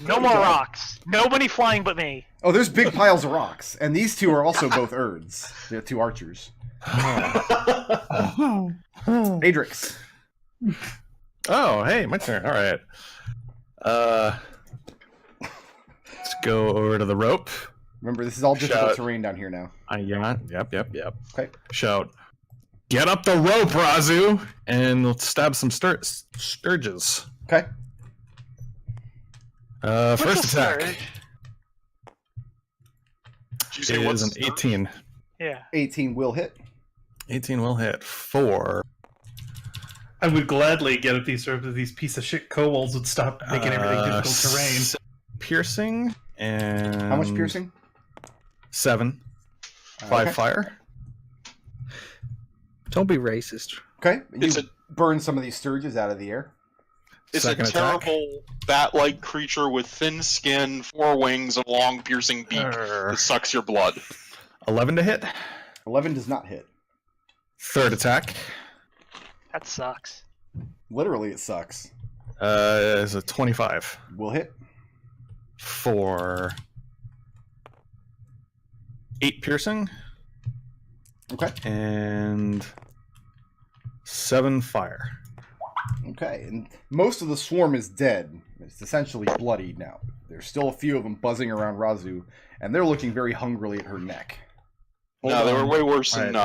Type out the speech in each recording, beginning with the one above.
No more rocks. Nobody flying but me. Oh, there's big piles of rocks, and these two are also both Urds. They're two archers. Adrex. Oh, hey, my turn. All right. Let's go over to the rope. Remember, this is all difficult Shout. Terrain down here now. Yep. Okay. Shout. Get up the rope, Raazu, and let's stab some sturges. Okay. First attack. Did you say It what's is an 18. Yeah. 18 will hit. 18 will hit. 4. I would gladly get if these piece of shit kobolds would stop making everything difficult terrain. Piercing and How much piercing? 7. 5 okay. fire. Don't be racist. Okay. You It's a- burn some of these sturges out of the air. It's Second a attack. terrible bat-like creature with thin skin, 4 wings, and a long piercing beak that sucks your blood. 11 to hit. 11 does not hit. Third attack That sucks. Literally, it sucks. is a 25. Will hit. For 8 piercing Okay. and 7 fire. Okay. And most of the swarm is dead. It's essentially bloodied now. There's still a few of them buzzing around Raazu, and they're looking very hungrily at her neck. No, they were way worse than...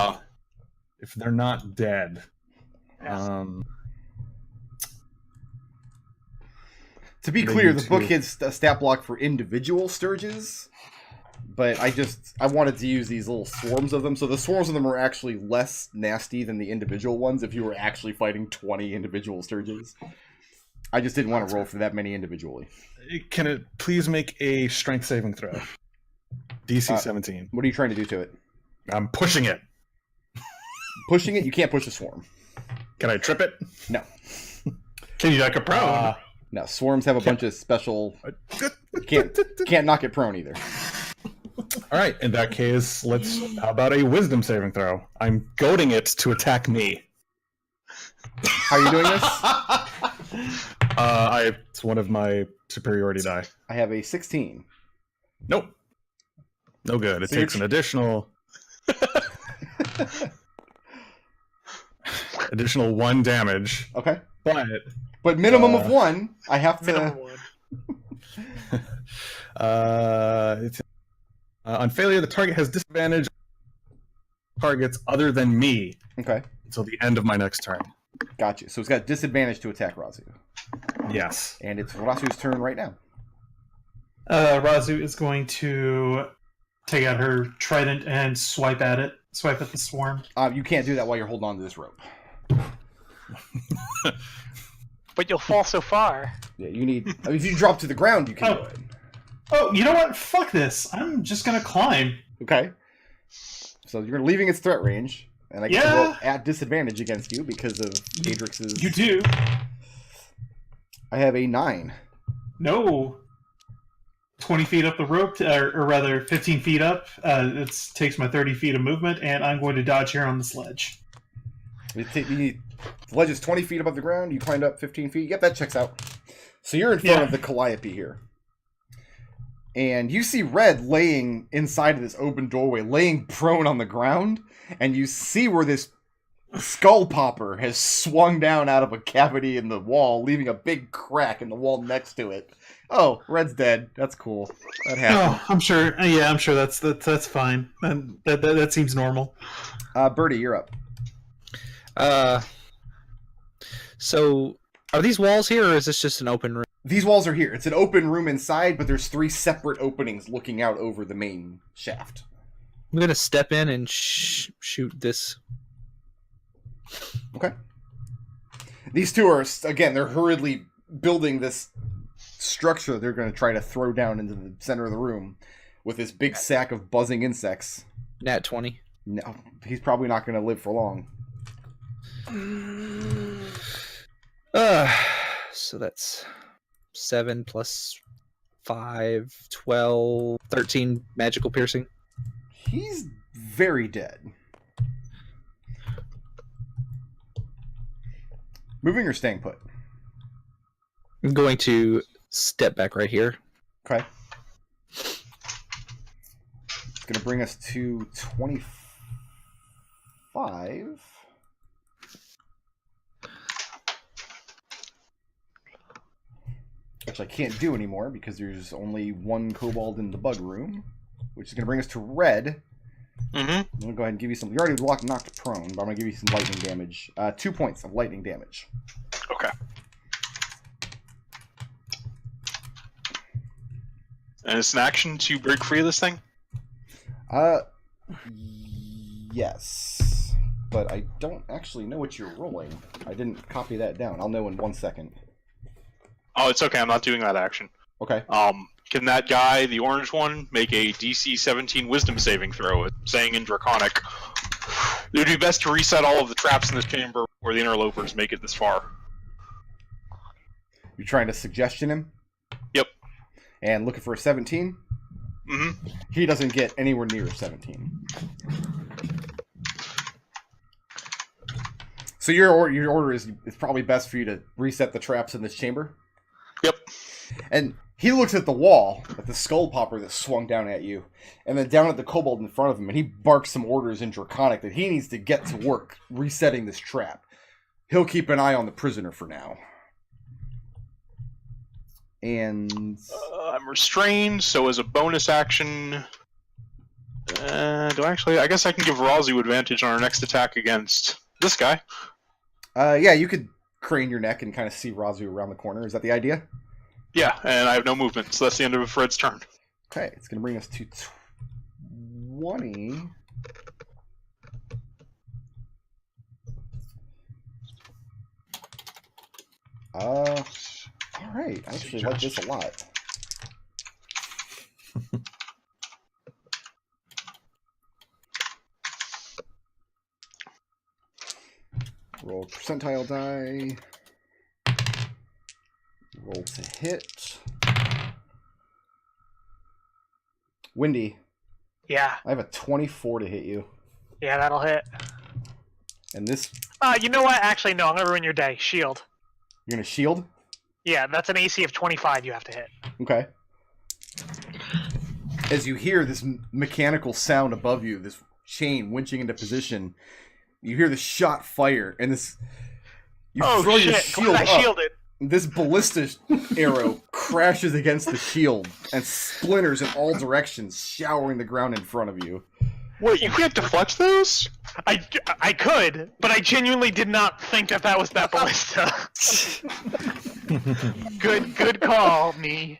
If they're not dead. To be They clear, need the book to- hits a stat block for individual sturges, but I wanted to use these little swarms of them, so the swarms of them are actually less nasty than the individual ones if you were actually fighting 20 individual sturges. I just didn't want to roll for that many individually. Can it please make a strength saving throw? DC 17. What are you trying to do to it? I'm pushing it. Pushing it? You can't push a swarm. Can I trip it? No. Can you knock a prone? No, swarms have a bunch of special... You can't knock it prone either. All right, in that case, how about a wisdom saving throw? I'm goading it to attack me. How are you doing this? It's one of my superiority die. I have a 16. Nope. No good. It So takes you're- an additional 1 damage. Okay. But minimum of 1, I have to... Minimum one. On failure, the target has disadvantage on targets other than me Okay, until the end of my next turn. got you. So it's got disadvantage to attack Raazu. Yes. And it's Raazu's turn right now. Raazu is going to take out her trident and swipe at the swarm. You can't do that while you're holding on to this rope. But you'll fall so far. Yeah, you need... if you drop to the ground, you can do it. Oh, you know what? Fuck this. I'm just gonna climb. Okay. So you're leaving its threat range, and I can Yeah. roll at disadvantage against you because of Adrex's... You do. I have a 9. No. 20 feet up the rope, or rather 15 feet up. It takes my 30 feet of movement, and I'm going to dodge here on the sledge. The ledge is 20 feet above the ground. You climbed up 15 feet. Yep, that checks out. So you're in front of the Calliope here. And you see Red laying inside of this open doorway, laying prone on the ground. And you see where this skull popper has swung down out of a cavity in the wall, leaving a big crack in the wall next to it. Oh, Red's dead. That's cool. That happened. Oh, I'm sure. Yeah, I'm sure that's fine. And that seems normal. Birdie, you're up. So, are these walls here, or is this just an open room? These walls are here. It's an open room inside, but there's 3 separate openings looking out over the main shaft. I'm gonna step in and shoot this. Okay. These two are, again, they're hurriedly building this structure they're going to try to throw down into the center of the room with this big sack of buzzing insects. Nat 20. No, he's probably not going to live for long. So that's 7 plus 5, 12, 13 magical piercing. He's very dead. Moving or staying put? I'm going to step back right here. Okay. It's going to bring us to 25. Which I can't do anymore because there's only one kobold in the bug room. Which is going to bring us to red. Mm-hmm. I'm going to go ahead and give you some... You're already knocked prone, but I'm going to give you some lightning damage. 2 points of lightning damage. Okay. And it's an action to break free of this thing? Yes. But I don't actually know what you're rolling. I didn't copy that down. I'll know in 1 second. Oh, it's okay. I'm not doing that action. Okay. Can that guy, the orange one, make a DC 17 Wisdom saving throw? It's saying in Draconic, it would be best to reset all of the traps in this chamber before the interlopers make it this far. You're trying to suggestion him? Yep. And looking for a 17? Mm-hmm. He doesn't get anywhere near a 17. So your order is it's probably best for you to reset the traps in this chamber? Yep. And he looks at the wall, at the skull popper that swung down at you, and then down at the kobold in front of him, and he barks some orders in Draconic that he needs to get to work resetting this trap. He'll keep an eye on the prisoner for now. And... I'm restrained, so as a bonus action... I guess I can give Raazu advantage on our next attack against this guy. Yeah, you could crane your neck and kind of see Raazu around the corner. Is that the idea? Yeah, and I have no movement, so that's the end of Fred's turn. Okay, it's going to bring us to 20. Alright, I actually like this a lot. Roll percentile die. Roll to hit. Windy, Yeah, I have a 24 to hit you. yeah, that'll hit. And this, You know what? Actually, no, I'm gonna ruin your day. Shield. you're going to shield? Yeah, that's an AC of 25 you have to hit. Okay. As you hear this mechanical sound above you, this chain winching into position, you hear the shot fire, and this... You throw your shield Glad I up. shielded. This ballista arrow crashes against the shield and splinters in all directions, showering the ground in front of you. Wait, you can't deflect those? I could, but I genuinely did not think that was that ballista. Good call, me.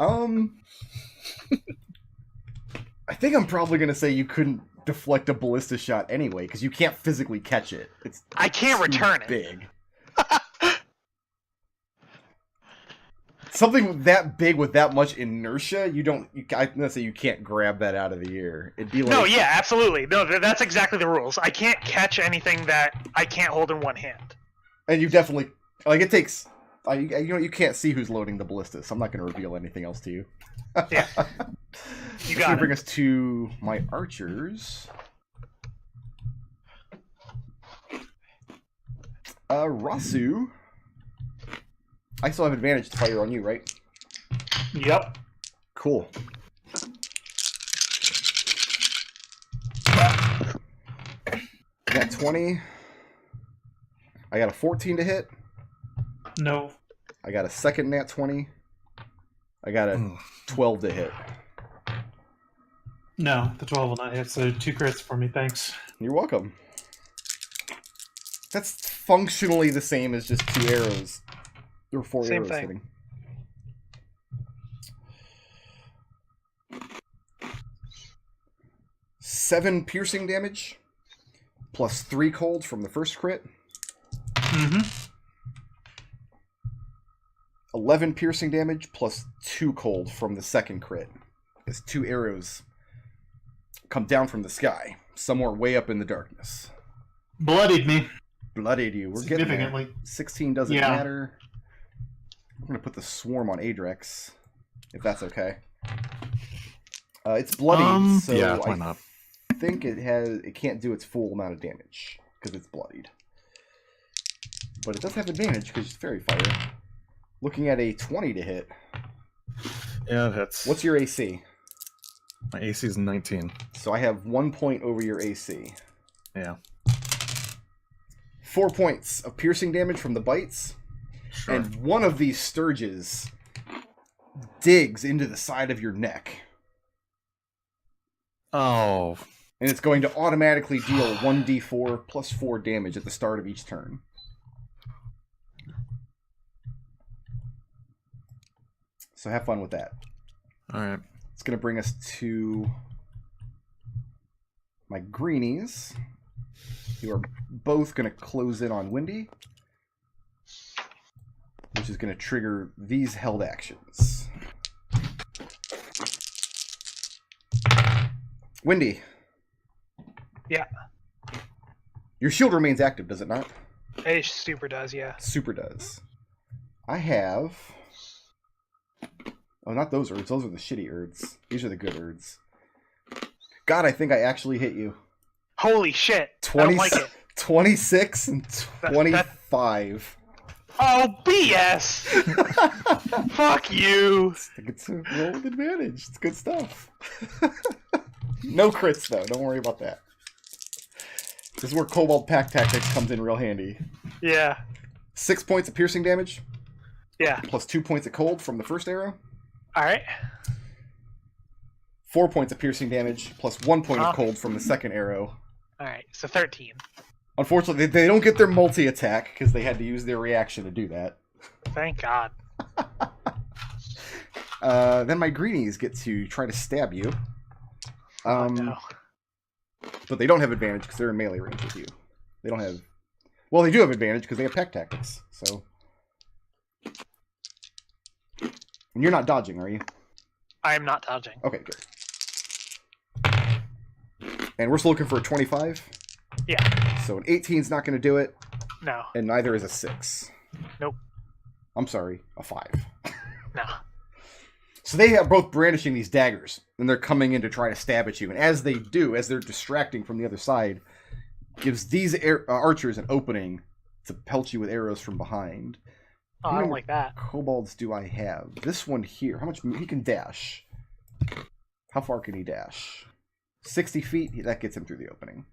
I think I'm probably going to say you couldn't deflect a ballista shot anyway, because you can't physically catch it. I can't too return it. big. Something that big with that much inertia, I'm gonna say you can't grab that out of the air. It'd be like... No, yeah, absolutely. No, that's exactly the rules. I can't catch anything that I can't hold in one hand. And you definitely... Like, it takes... you can't see who's loading the ballista, so I'm not going to reveal anything else to you. Yeah. You got it. Bring us to my archers. Raazu. I still have advantage to fire on you, right? Yep. Cool. Got 20. I got a 14 to hit. No. I got a second nat 20. I got a 12 to hit. No, the 12 will not hit, so 2 crits for me, thanks. You're welcome. That's functionally the same as just 2 arrows. There were 4 Same arrows thing. hitting. Seven piercing damage, plus 3 cold from the first crit. Mm-hmm. 11 piercing damage, plus 2 cold from the second crit. As 2 arrows come down from the sky, somewhere way up in the darkness. Bloodied me. Bloodied you. We're getting there. Significantly. 16 doesn't Yeah. matter. I'm going to put the swarm on Adrex, if that's okay. It's bloodied, so yeah, why I not? think it can't do its full amount of damage because it's bloodied. but it does have advantage because it's Fairy Fire. Looking at a 20 to hit. Yeah, that's. What's your AC? My AC is 19. So I have 1 point over your AC. Yeah. 4 points of piercing damage from the bites. Sure. And one of these sturges digs into the side of your neck. Oh. And it's going to automatically deal 1d4 plus 4 damage at the start of each turn. So have fun with that. Alright. It's going to bring us to my greenies. You are both going to close in on Windy, which is going to trigger these held actions. Windy. Yeah. Your shield remains active, does it not? It super does, yeah. Super does. I have... Oh, not those Urds. Those are the shitty Urds. These are the good Urds. God, I think I actually hit you. Holy shit. 20, I don't like it. 26 and 25. Oh, BS! Fuck you! It's a roll with advantage. It's good stuff. No crits, though. Don't worry about that. This is where Kobold Pack Tactics comes in real handy. Yeah. 6 points of piercing damage. Yeah. Plus 2 points of cold from the first arrow. Alright. 4 points of piercing damage. Plus 1 point of cold from the second arrow. Alright, so 13. Unfortunately, they don't get their multi-attack because they had to use their reaction to do that. Thank God. Then my greenies get to try to stab you. No. But they don't have advantage because they're in melee range with you. They don't have... Well, they do have advantage because they have pack tactics, so... And you're not dodging, are you? I am not dodging. Okay, good. And we're still looking for a 25? Yeah. So an 18 is not going to do it, No. and neither is a 6. Nope. I'm sorry, a 5. No. So they have both brandishing these daggers, and they're coming in to try to stab at you. And as they do, as they're distracting from the other side, gives these archers an opening to pelt you with arrows from behind. Oh, I don't like that. Kobolds do I have? This one here. How much? He can dash. How far can he dash? 60 feet? That gets him through the opening.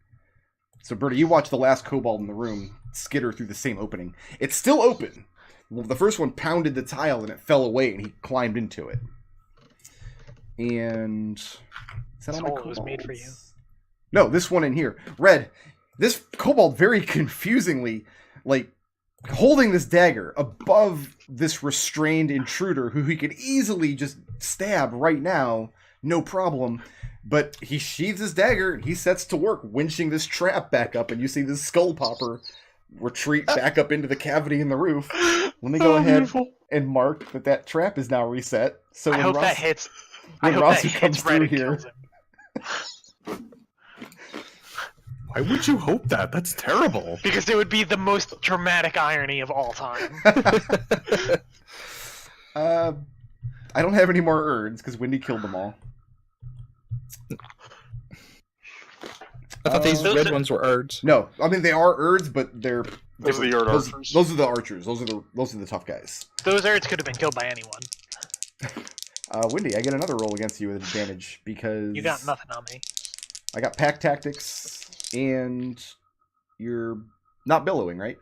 So, Birdie, you watch the last kobold in the room skitter through the same opening. It's still open. Well, the first one pounded the tile and it fell away and he climbed into it. And... Is that This all my hole was made for you. kobolds? No, this one in here. Red. This kobold very confusingly, like, holding this dagger above this restrained intruder who he could easily just stab right now, no problem. But he sheathes his dagger and he sets to work winching this trap back up, and you see this skull popper retreat back up into the cavity in the roof. Let me go ahead and mark that trap is now reset. So I when hope that Raazu- hits. when I hope that Raazu comes hits Red through and here. kills him. Why would you hope that? That's terrible. Because it would be the most dramatic irony of all time. I don't have any more Urds because Windy killed them all. I thought these Those red are- ones were Urds. No, I mean they are Urds, but they're Those are the Erd archers. Those are the archers. Those are the tough guys. Those Urds could have been killed by anyone. Windy, I get another roll against you with advantage because You got nothing on me. I got pack tactics and you're not billowing, right?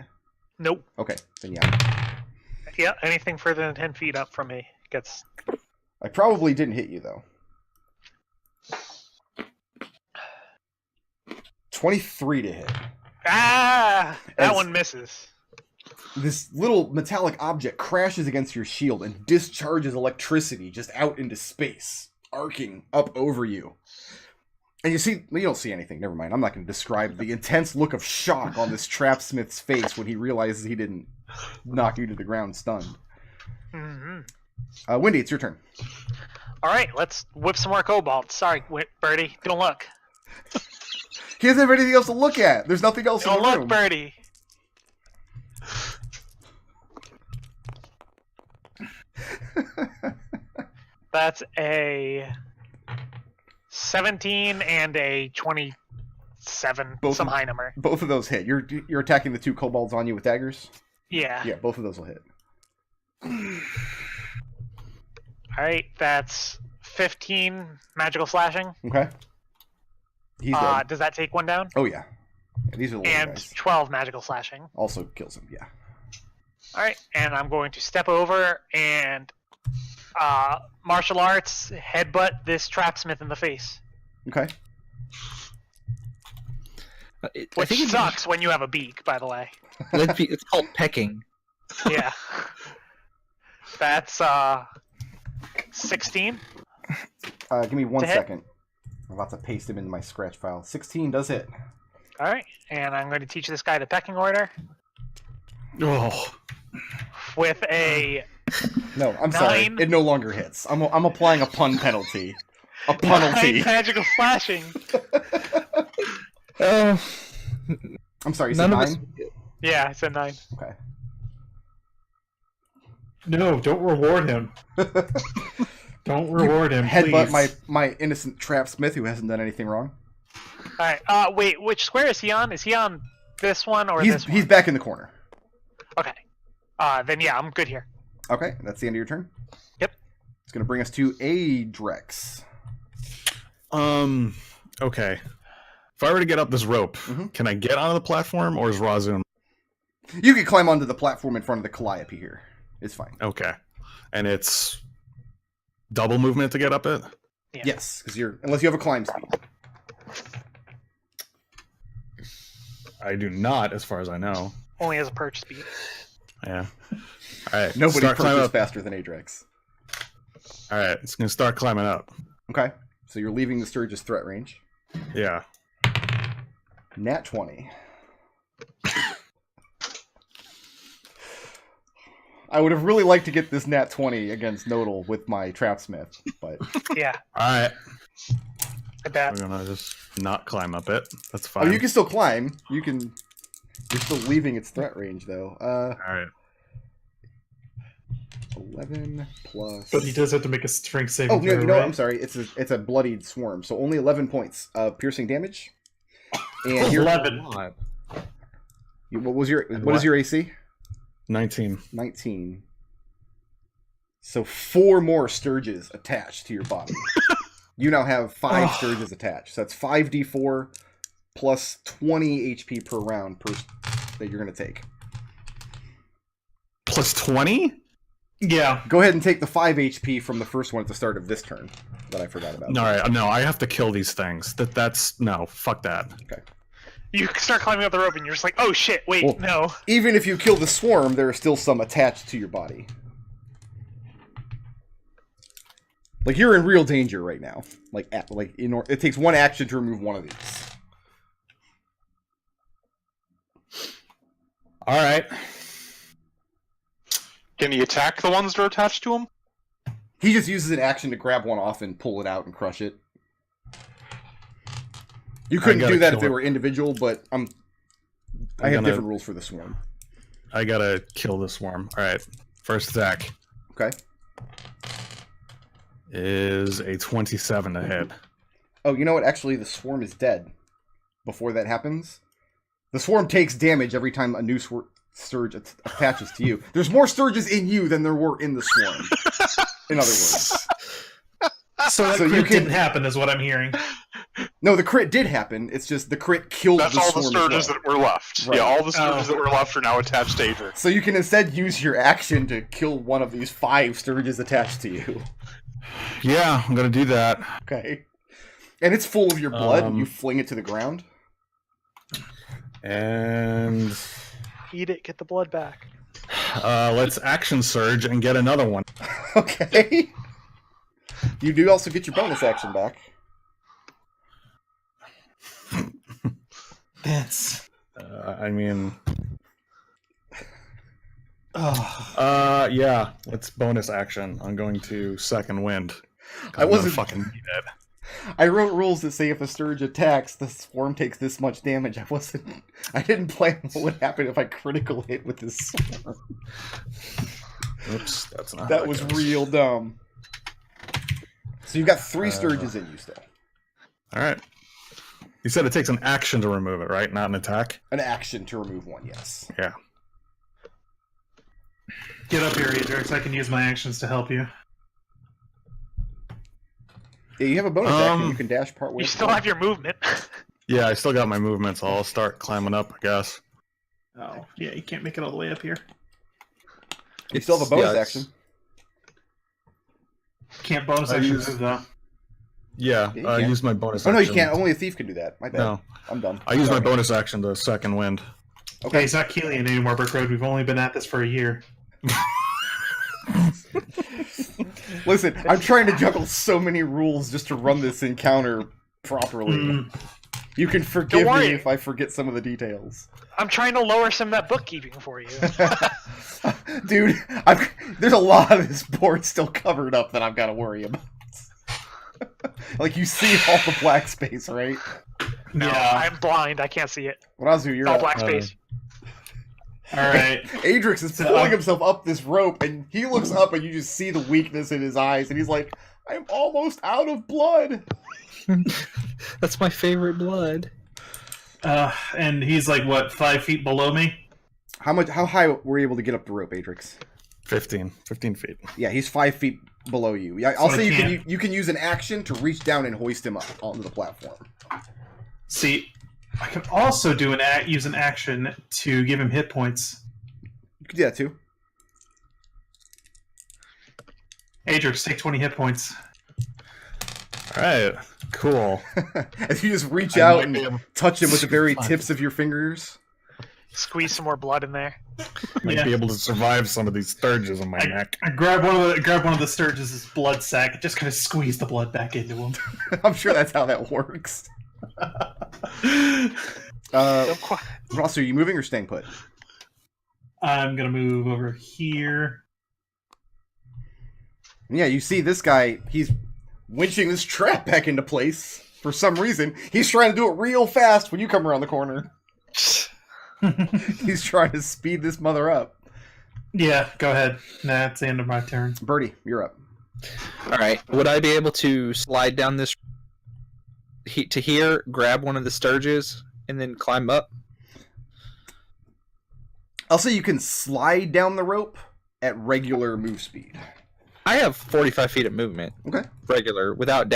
Nope. Okay, then yeah. Yeah, anything further than 10 feet up from me gets... I probably didn't hit you though. 23 to hit. Ah! That As- one misses. This little metallic object crashes against your shield and discharges electricity just out into space, arcing up over you. And you don't see anything, never mind. I'm not going to describe the intense look of shock on this trapsmith's face when he realizes he didn't knock you to the ground stunned. Mm-hmm. Windy, it's your turn. Alright, let's whip some more kobolds. Sorry, Birdie. Don't look. He doesn't have anything else to look at. There's nothing else Don't in the look, room. Birdie. That's a 17 and a 27. Both some of- high number. Both of those hit. You're attacking the two kobolds on you with daggers? Yeah. Yeah, both of those will hit. Alright, that's 15 magical slashing. Okay. He's dead. Does that take one down? Oh, yeah. These are the little And guys. 12 magical slashing. Also kills him, yeah. Alright, and I'm going to step over and martial arts headbutt this trapsmith in the face. Okay. Which sucks when you have a beak, by the way. It's called pecking. Yeah. That's 16. Give me 1 To hit. second. I'm about to paste him into my scratch file. 16 does hit. Alright, and I'm going to teach this guy the pecking order Oh, with a... No, I'm sorry. 9. It no longer hits. I'm applying a pun penalty. A 9 penalty. magical slashing. I'm sorry, you said None of 9? us. Yeah, I said 9. Okay. No, don't reward him. Don't reward him, Headbutt please. my innocent trapsmith who hasn't done anything wrong. Alright, wait, which square is he on? Is he on this one or He's this one? he's back in the corner. Okay. Then yeah, I'm good here. Okay, that's the end of your turn. Yep. It's going to bring us to Adrex. okay. If I were to get up this rope, can I get onto the platform, or is Raazu? You can climb onto the platform in front of the Calliope here. It's fine. Okay, and it's double movement to get up it. Yeah. Yes, because unless you have a climb speed. I do not, as far as I know. Only as a perch speed. Yeah. All right. Nobody start climbing perches up. faster than Adrex. All right, it's gonna start climbing up. Okay, so you're leaving the Sturge's threat range. Yeah. Nat 20. I would have really liked to get this Nat 20 against Nodal with my Trapsmith, but Yeah, All right. I bet. We're gonna just not climb up it. That's fine. oh, you can still climb. You're still leaving its threat range though. All right. 11 plus. But he does have to make a strength saving Oh no, throw, you know what? right? I'm sorry. It's a bloodied swarm, so only 11 points of piercing damage. And your 11. what is what? your AC? 19. 19. So 4 more Sturges attached to your body. You now have 5 Sturges attached. So that's 5d4 plus 20 HP per round that you're going to take. Plus 20? Yeah. Go ahead and take the 5 HP from the first one at the start of this turn that I forgot about. All right. No, I have to kill these things. That's no. Fuck that. Okay. You start climbing up the rope and you're just like, oh shit, wait, Well, no. Even if you kill the swarm, there are still some attached to your body. Like you're in real danger right now. It takes 1 action to remove one of these. All right. Can he attack the ones that are attached to him? He just uses an action to grab one off and pull it out and crush it. You couldn't gotta do that if kill they it. were individual, but I have gonna- different rules for the swarm. I gotta kill this swarm. All right. First attack Okay. is a 27 to hit. Oh, you know what? Actually, the swarm is dead. Before that happens, the swarm takes damage every time a new Sturge attaches to you. There's more Sturges in you than there were in the swarm. In other words. So that So you crit can- didn't happen, is what I'm hearing. No, the crit did happen. It's just the crit killed That's the all swarm the as well. Sturges that were left. Right. Yeah, all the Sturges that were left are now attached to Adrex. So you can instead use your action to kill one of these 5 Sturges attached to you. Yeah, I'm gonna do that. Okay. And it's full of your blood, and you fling it to the ground. And Eat it, get the blood back. let's action surge and get another one. Okay. You do also get your bonus action back. That's. I mean, Oh. yeah. Let's bonus action. I'm going to second wind. I wasn't- fucking need it. I wrote rules that say if a Sturge attacks, the swarm takes this much damage. I didn't plan what would happen if I critical hit with this swarm. Oops, that's not. how That it was goes. real dumb. So you've got 3 Sturges in you still. All right. You said it takes an action to remove it, right? Not an attack. An action to remove one, yes. Yeah. Get up here, Adrex. I can use my actions to help you. Yeah, you have a bonus action. You can dash part way. You still have your movement. Yeah, I still got my movement, so I'll start climbing up, I guess. Oh, yeah, you can't make it all the way up here. You still have a bonus it's- action. Can't bonus I action use- move, though. Yeah, Yeah, you I can. use my bonus Oh action. no, you can't. Only a thief can do that. My bad. No, I'm dumb. I use my Sorry. bonus action to second wind. Okay, it's not Keelian anymore, Brick Road. We've only been at this for a year. Listen, I'm trying to juggle so many rules just to run this encounter properly. You can forgive Don't worry. me if I forget some of the details. I'm trying to lower some of that bookkeeping for you. Dude, there's a lot of this board still covered up that I've got to worry about. Like, you see all the black space, right? No, Yeah. I'm blind. I can't see it. Raazu, you're All up. black space. Alright. Adrex is So, pulling himself up this rope, and he looks up, and you just see the weakness in his eyes, and he's like, I'm almost out of blood. That's my favorite blood. And he's like, what, 5 feet below me? How high were you able to get up the rope, Adrex? 15 feet. Yeah, he's 5 feet below you. Yeah, I'll So say I you can use an action to reach down and hoist him up onto the platform. See, I can also use an action to give him hit points. You can do that too. Adrex, take 20 hit points. Alright, cool. As you just reach I out might and be able- touch him with the very Fine. tips of your fingers. Squeeze some more blood in there. Might Yeah. be able to survive some of these sturges in my neck. I grab one of the Sturgis' blood sack and just kind of squeeze the blood back into him. I'm sure that's how that works. Ross, are you moving or staying put? I'm gonna move over here. Yeah, you see this guy, he's winching this trap back into place. For some reason, he's trying to do it real fast when you come around the corner. He's trying to speed this mother up. Yeah, go ahead. Nah, it's the end of my turn. Birdie, you're up. All right. Would I be able to slide down this to here, grab one of the sturges, and then climb up? I'll say you can slide down the rope at regular move speed. I have 45 feet of movement, Okay. regular, without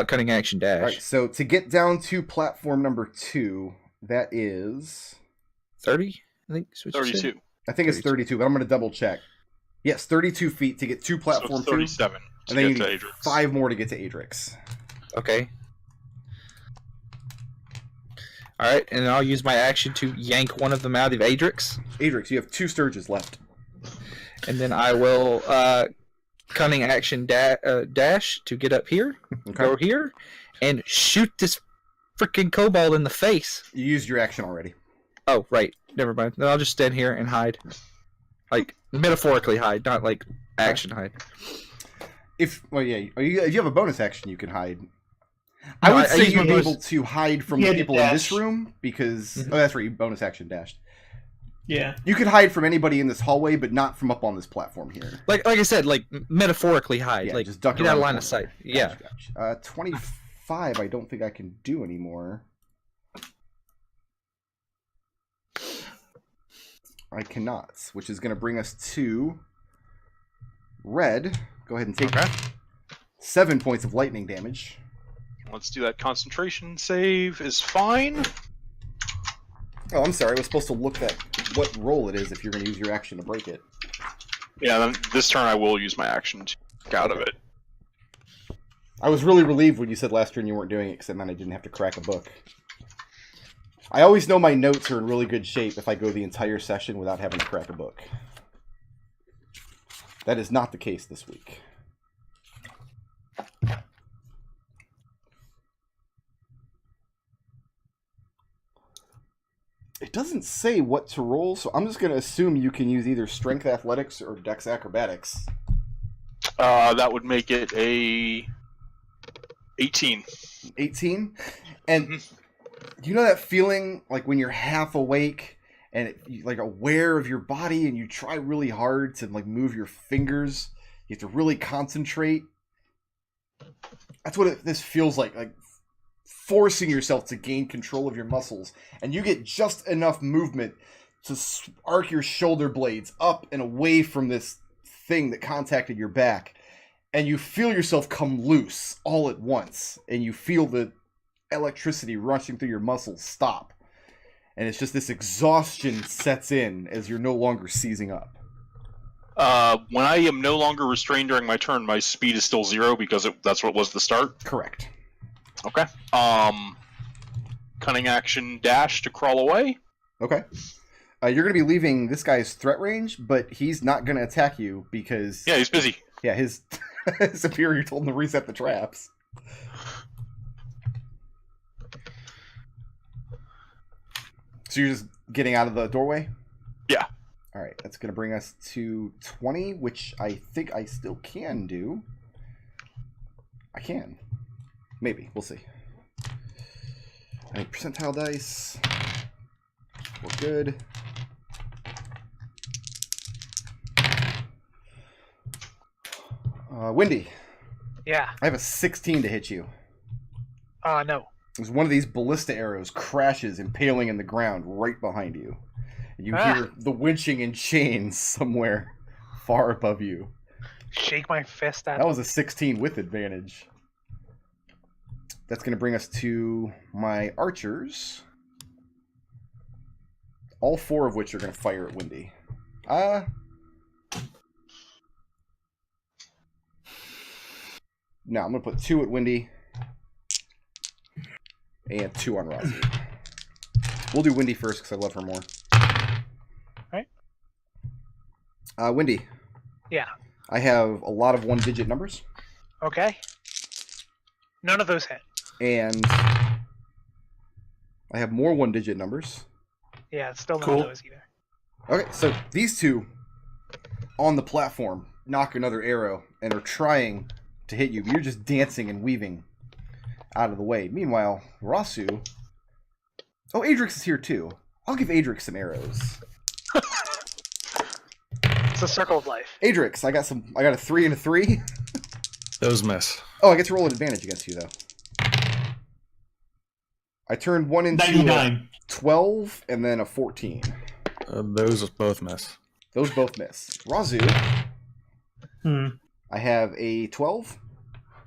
cutting action dash. All right, so to get down to platform number 2, that is... 30, I think. Is what you said? 32. I think it's 32, but I'm going to double check. Yes, 32 feet to get to So platform 2. 37 And to then you get to need Adrex. 5 more to get to Adrex. Okay. All right, and I'll use my action to yank one of them out of Adrex, Adrex, you have 2 Sturges left. and then I will cunning action dash to get up here, go here, and shoot this freaking kobold in the face. You used your action already. Oh, right. Never mind. Then I'll just stand here and hide. Like, metaphorically hide, not like action hide. If you have a bonus action, you can hide. No, I would I say use my you'd be bonus- able to hide from You the had to people in this dash. room because... Mhm. Oh, that's right, you bonus action dashed. Yeah. You could hide from anybody in this hallway, but not from up on this platform here. Like I said, like metaphorically hide. Yeah, like just duck get out around of the line of corner. sight. Yeah. Gotcha. 25 I don't think I can do anymore. I cannot, which is going to bring us to Red. Go ahead and take 7 points of lightning damage. Let's do that. Concentration save is fine. Oh, I'm sorry. I was supposed to look at what roll it is if you're going to use your action to break it. Yeah, then this turn I will use my action to get out of it. I was really relieved when you said last turn you weren't doing it because that meant I didn't have to crack a book. I always know my notes are in really good shape if I go the entire session without having to crack a book. That is not the case this week. It doesn't say what to roll, so I'm just going to assume you can use either Strength Athletics or Dex Acrobatics. That would make it a 18. 18? And you know that feeling like when you're half awake and you're like aware of your body and you try really hard to like move your fingers? You have to really concentrate. That's what this feels like forcing yourself to gain control of your muscles, and you get just enough movement to arc your shoulder blades up and away from this thing that contacted your back, and you feel yourself come loose all at once, and you feel the electricity rushing through your muscles stop, and it's just this exhaustion sets in as you're no longer seizing up. When I am no longer restrained during my turn, my speed is still 0 because that's what was the start. Correct. Okay. Cunning action dash to crawl away. Okay. You're going to be leaving this guy's threat range, but he's not going to attack you because... Yeah, he's busy. Yeah, his superior told him to reset the traps. So you're just getting out of the doorway? Yeah. All right, that's going to bring us to 20, which I think I still can do. I can. Maybe. We'll see. I need percentile dice. We're good. Windy. Yeah. I have a 16 to hit you. No. As one of these ballista arrows crashes, impaling in the ground right behind you. And you hear the winching in chains somewhere far above you. Shake my fist at That was a 16 with advantage. That's going to bring us to my archers. All 4 of which are going to fire at Windy. No, I'm going to put 2 at Windy. And 2 on Raazu. We'll do Windy first because I love her more. Alright. Windy. Yeah. I have a lot of 1-digit numbers. Okay. None of those hit. And I have more 1-digit numbers. Yeah, it's still none Cool. of those either. Okay, so these 2 on the platform knock another arrow and are trying to hit you. But you're just dancing and weaving out of the way. Meanwhile, Raazu... Oh, Adrex is here too. I'll give Adrex some arrows. It's a circle of life. Adrex, I got a 3 and a 3. Those miss. Oh, I get to roll an advantage against you, though. I turned 1 into 99. 12 and then a 14. Those both miss. Those both miss. Raazu, I have a 12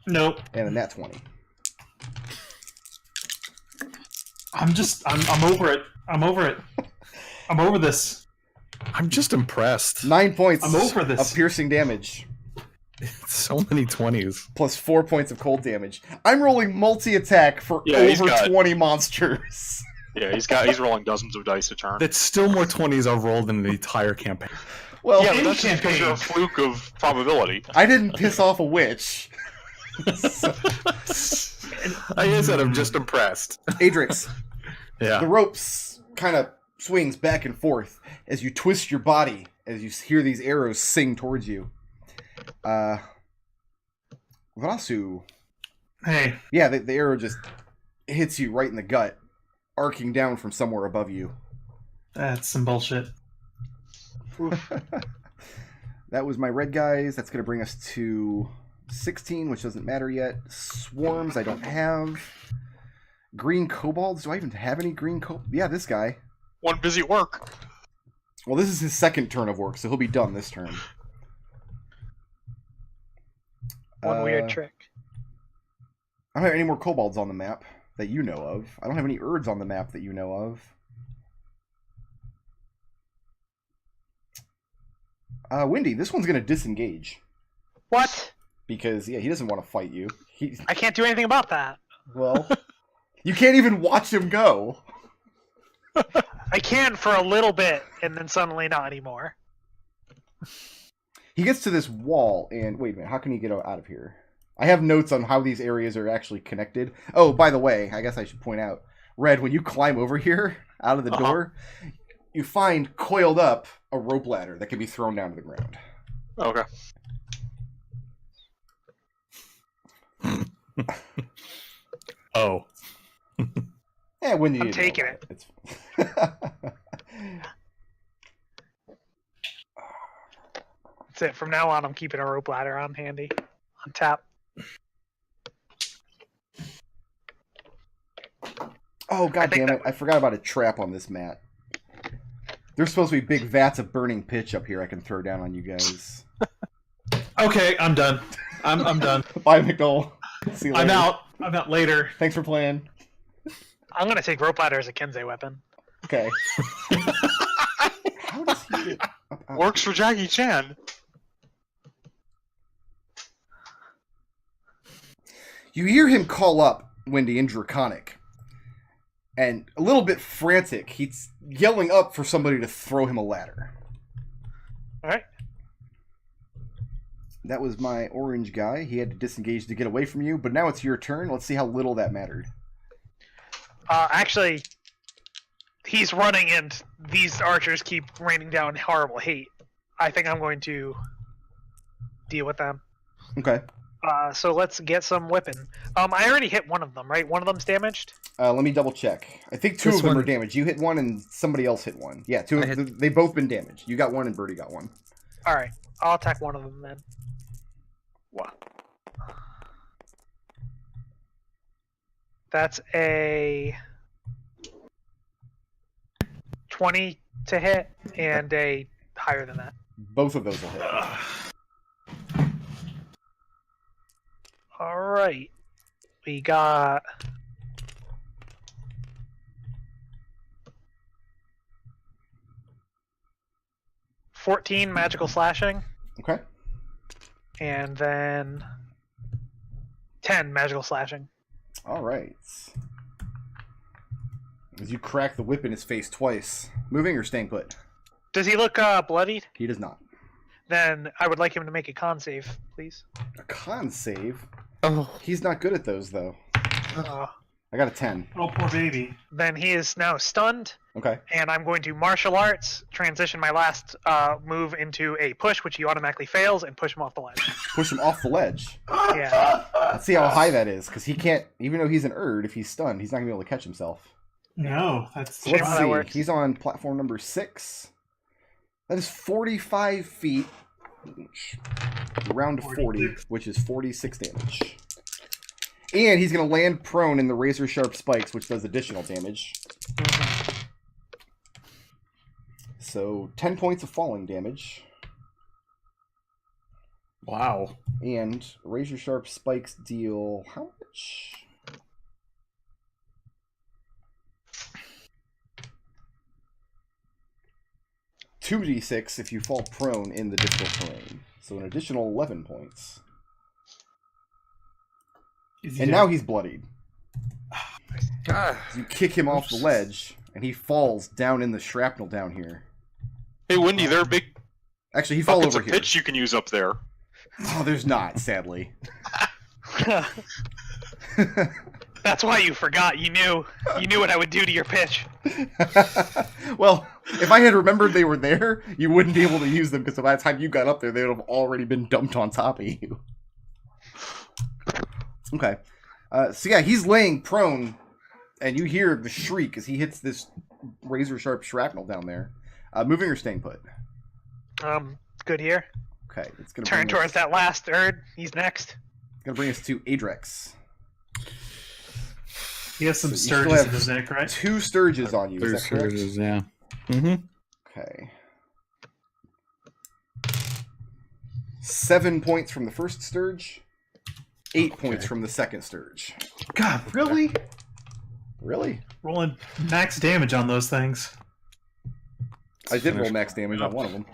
Nope. and a nat 20. I'm over it. I'm over it. I'm over this. I'm just impressed. 9 points I'm over this. of piercing damage, So many 20s. plus 4 points of cold damage. I'm rolling multi-attack for he's over got- 20 monsters. Yeah, he's rolling dozens of dice a turn. That's still more 20s I've rolled in the entire campaign. Well, Yeah, but that's just because you're a fluke of probability. I didn't piss off a witch. So, Like I said, I'm just impressed. Adrex, the Yeah. ropes kind of swings back and forth as you twist your body as you hear these arrows sing towards you. Raazu. Hey, Yeah, the arrow just hits you right in the gut, arcing down from somewhere above you. that's some bullshit. That was my red guys. That's going to bring us to 16, which doesn't matter yet. Swarms, I don't have. Green kobolds. Do I even have any green kobolds? Yeah, this guy. One busy at work. Well, this is his second turn of work, so he'll be done this turn. One weird trick. I don't have any more kobolds on the map that you know of. I don't have any Urds on the map that you know of. Windy, this one's going to disengage. What? Because, yeah, he doesn't want to fight you. I can't do anything about that. Well, you can't even watch him go. I can for a little bit, and then suddenly not anymore. He gets to this wall, and wait a minute, how can he get out of here? I have notes on how these areas are actually connected. Oh, by the way, I guess I should point out, Red, when you climb over here, out of the door, you find coiled up a rope ladder that can be thrown down to the ground. Okay. Oh. Yeah, when you I'm taking it. It's... That's it. From now on, I'm keeping a rope ladder on handy. On tap. Oh, god damn it. I forgot about a trap on this mat. There's supposed to be big vats of burning pitch up here I can throw down on you guys. Okay, I'm done. I'm done. Bye, McDohl. See you later. I'm out. I'm out later. Thanks for playing. I'm gonna take rope ladder as a Kensei weapon. Okay. How does he get up? Works for Jackie Chan. You hear him call up Wendy in Draconic. And a little bit frantic, he's yelling up for somebody to throw him a ladder. Alright. That was my orange guy. He had to disengage to get away from you, but now it's your turn. Let's see how little that mattered. Actually, he's running and these archers keep raining down horrible hate. I think I'm going to deal with them. Okay. So let's get some whipping. I already hit one of them, right? One of them's damaged? Let me double check. I think two This of them one- are damaged. You hit one and somebody else hit one. Yeah, two. They've both been damaged. You got one and Birdie got one. Alright, I'll attack one of them then. What? That's a 20 to hit and a higher than that. Both of those will hit. Alright. We got... $14 magical slashing, Okay. and then 10 magical slashing. All right. As you crack the whip in his face twice, moving or staying put? Does he look bloodied? He does not. Then I would like him to make a con save, please. A con save? Oh, He's not good at those, though. Uh, I got a 10. Oh, poor baby. then he is now stunned, Okay. and I'm going to martial arts, transition my last move into a push, which he automatically fails, and push him off the ledge. Push him off the ledge. Yeah. Let's see how high that is, because he can't, even though he's an Erd, if he's stunned, he's not going to be able to catch himself. No, that's So let's how that see. works. He's on platform number 6. That is 45 feet. Round to 40, 46. which is 46 damage. And he's going to land prone in the razor sharp spikes, which does additional damage. So 10 points of falling damage. Wow. And razor sharp spikes deal how much? $2d6 if you fall prone in the difficult terrain. So an additional 11 points. And now he's bloodied. God. You kick him off the ledge, and he falls down in the shrapnel down here. Hey, Wendy, there are big Actually, he fell buckets over of here. pitch you can use up there. Oh, there's not, sadly. That's why you forgot. You knew what I would do to your pitch. Well, if I had remembered they were there, you wouldn't be able to use them, because by the time you got up there, they would have already been dumped on top of you. Okay. So yeah, he's laying prone, and you hear the shriek as he hits this razor-sharp shrapnel down there. Moving or staying put? Good here. Okay, it's gonna Turn bring towards that last Erd. He's next. Gonna bring us to Adrex. He has some So you still sturges have in his neck, right? 2 Sturges on you, is that correct? Surges, yeah. Mm-hmm. Okay. 7 points from the first Sturge. 8 points from the second Sturge. God, really? Really? Rolling max damage on those things. I did roll max damage on one of them.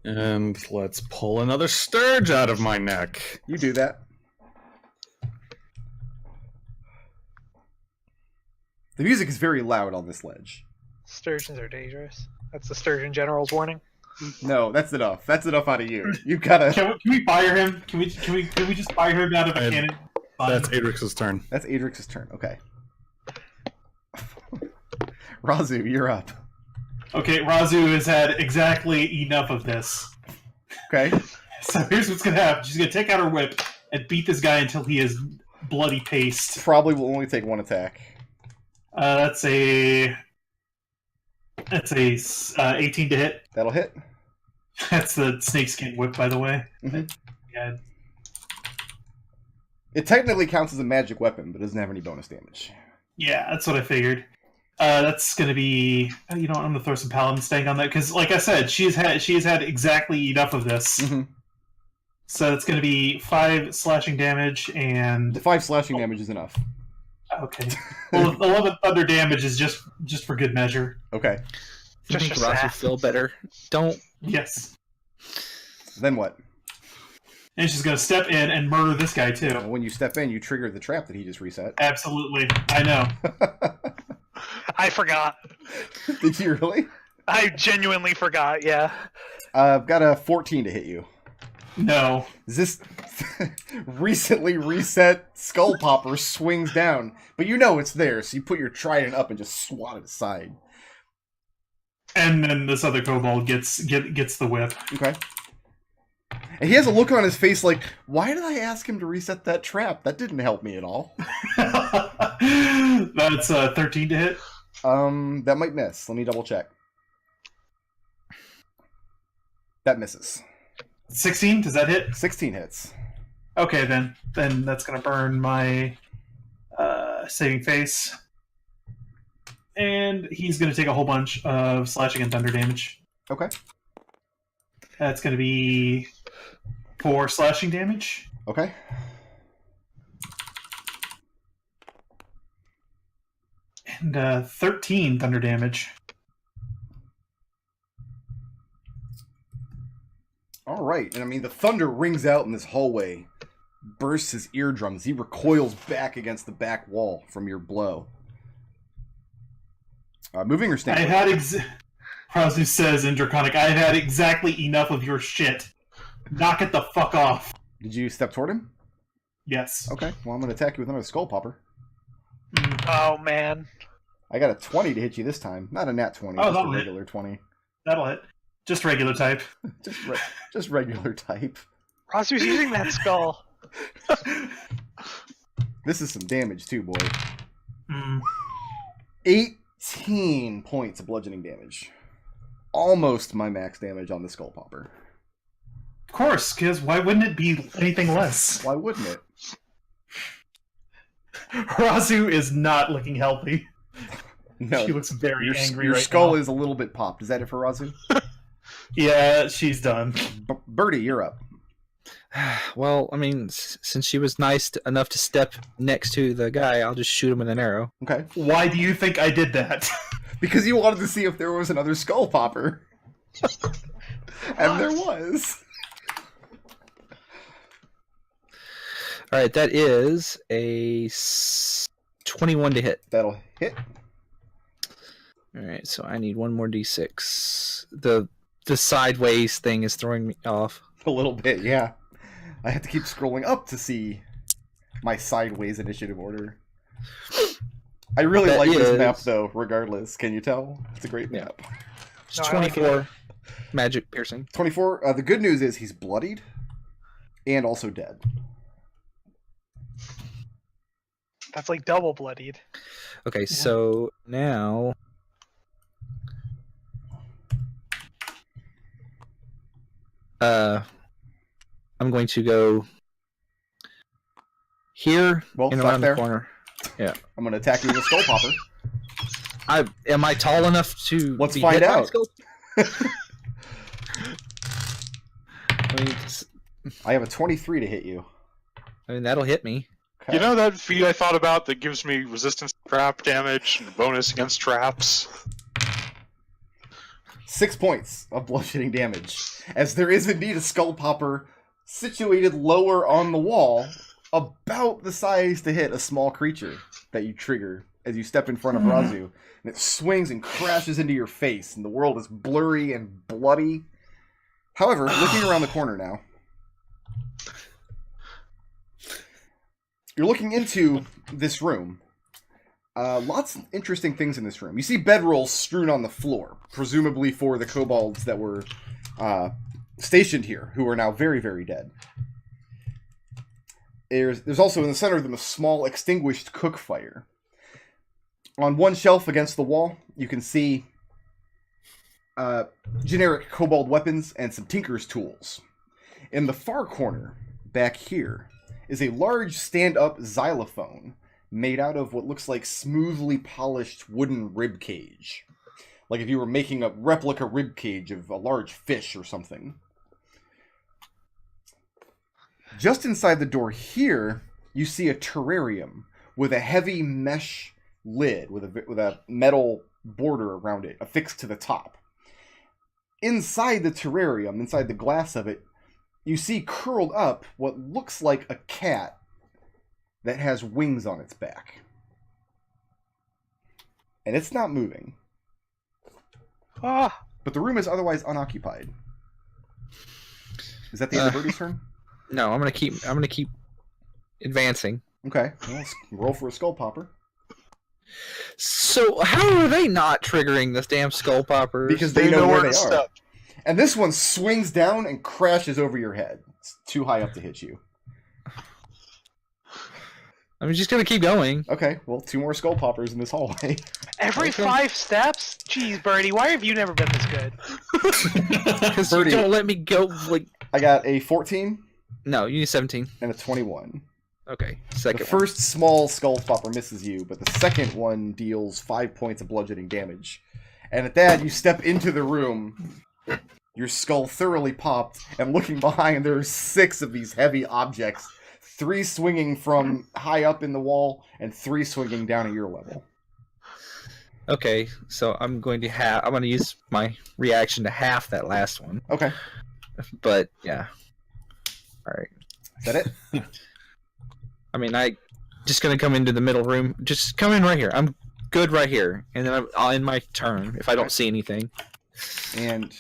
And let's pull another Sturge out of my neck. You do that. The music is very loud on this ledge. Sturgeons are dangerous. That's the Sturgeon General's warning. No, that's enough. That's enough out of you. You've gotta. Can we fire him? Can we just fire him out of a cannon? That's Adrix's turn. That's Adrix's turn. Okay. Raazu, you're up. Okay, Raazu has had exactly enough of this. Okay. So here's what's gonna happen. She's gonna take out her whip and beat this guy until he is bloody paste. Probably will only take 1 attack. That's a 18 to hit. That'll hit. That's the snakeskin whip, by the way. Mhm. Yeah. It technically counts as a magic weapon, but doesn't have any bonus damage. Yeah, that's what I figured. That's going to be. You know, I'm going to throw some Paladin stank on that because, like I said, she has had exactly enough of this. Mm-hmm. So it's going to be 5 slashing damage and. The 5 slashing damage is enough. Okay. Well, 11 thunder damage is just for good measure. Okay. You Just make your Raazu staff. feel better. Don't. Yes. Then what? And she's going to step in and murder this guy too. Well, when you step in, you trigger the trap that he just reset. Absolutely, I know. I forgot. Did you really? I genuinely forgot. Yeah. I've got a 14 to hit you. No. Is this recently reset Skull Popper swings down, but you know it's there, so you put your trident up and just swat it aside. And then this other kobold gets the whip. Okay. And he has a look on his face like, why did I ask him to reset that trap? That didn't help me at all. That's 13 to hit. That might miss. Let me double check. That misses. 16, does that hit? 16 hits. Okay, then that's gonna burn my saving face. And he's gonna take a whole bunch of slashing and thunder damage. Okay. That's gonna be 4 slashing damage. Okay. And 13 thunder damage. All right. And I mean, the thunder rings out in this hallway, bursts his eardrums. He recoils back against the back wall from your blow. Moving or staying? Raazu says in Draconic, I've had exactly enough of your shit. Knock it the fuck off. Did you step toward him? Yes. Okay. Well, I'm going to attack you with another Skull Popper. Oh man. I got a 20 to hit you this time. Not a nat 20, Oh, just a that'll hit. regular 20. That'll hit. Just regular type. Just regular type. Raazu's using that skull. This is some damage too, boy. Mm. 18 points of bludgeoning damage. Almost my max damage on the Skull Popper. Of course, because why wouldn't it be anything less? Why wouldn't it? Raazu is not looking healthy. No. She looks very angry your right skull now. is a little bit popped. Is that it for Raazu? Yeah, she's done. Birdie, you're up. Well, I mean, since she was nice enough to step next to the guy, I'll just shoot him with an arrow. Okay. Why do you think I did that? Because you wanted to see if there was another Skull Popper. And there was. All right, that is a 21 to hit. That'll hit. All right, so I need one more d6. The sideways thing is throwing me off. A little bit, yeah. I have to keep scrolling up to see my sideways initiative order. I really That like this is- map, though, regardless. Can you tell? It's a great map. It's No, I like 24 magic piercing. 24. The good news is he's bloodied and also dead. That's like double bloodied. Okay, so now I'm going to go here Well, and back around there. the corner. I'm going to attack you with a Skull Popper. Am I tall enough to Let's be find hit by a out. skull? I have a 23 to hit you. I mean, that'll hit me. Okay. You know that feat I thought about that gives me resistance to trap damage and bonus against traps? 6 points of bludgeoning damage, as there is indeed a Skull Popper situated lower on the wall, about the size to hit a small creature that you trigger as you step in front of Raazu, and it swings and crashes into your face, and the world is blurry and bloody. However, looking around the corner now, you're looking into this room. Lots of interesting things in this room. You see bedrolls strewn on the floor, presumably for the kobolds that were stationed here, who are now very, very dead. There's also in the center of them a small extinguished cook fire. On one shelf against the wall, you can see generic kobold weapons and some tinker's tools. In the far corner, back here, is a large stand-up xylophone made out of what looks like smoothly polished wooden rib cage. Like if you were making a replica rib cage of a large fish or something. Just inside the door here, you see a terrarium with a heavy mesh lid with a metal border around it affixed to the top. Inside the terrarium, inside the glass of it, you see curled up what looks like a cat that has wings on its back. And it's not moving. Ah. But the room is otherwise unoccupied. Is that the end of Birdie's turn? No, I'm gonna keep advancing. Okay. Well, let's roll for a skull popper. So how are they not triggering this damn skull poppers? Because they know where they are. step. And this one swings down and crashes over your head. It's too high up to hit you. I'm just gonna keep going. Okay, well, 2 more skull poppers in this hallway. Every 5 steps? Jeez, Birdie, why have you never been this good? Because you Birdie. don't let me go. Like, I got a 14 no, you need 17. and a 21. Okay, The second. first small skull popper misses you, but the second one deals 5 points of bludgeoning damage. And at that, you step into the room, your skull thoroughly popped, and looking behind, there are 6 of these heavy objects, 3 swinging from high up in the wall, and 3 swinging down at your level. Okay, so I'm going to use my reaction to half that last one. Okay, But yeah. All right. is that it? I mean, I just gonna come into the middle room. Just come in right here. I'm good right here, and then I'll end my turn if I don't see anything. And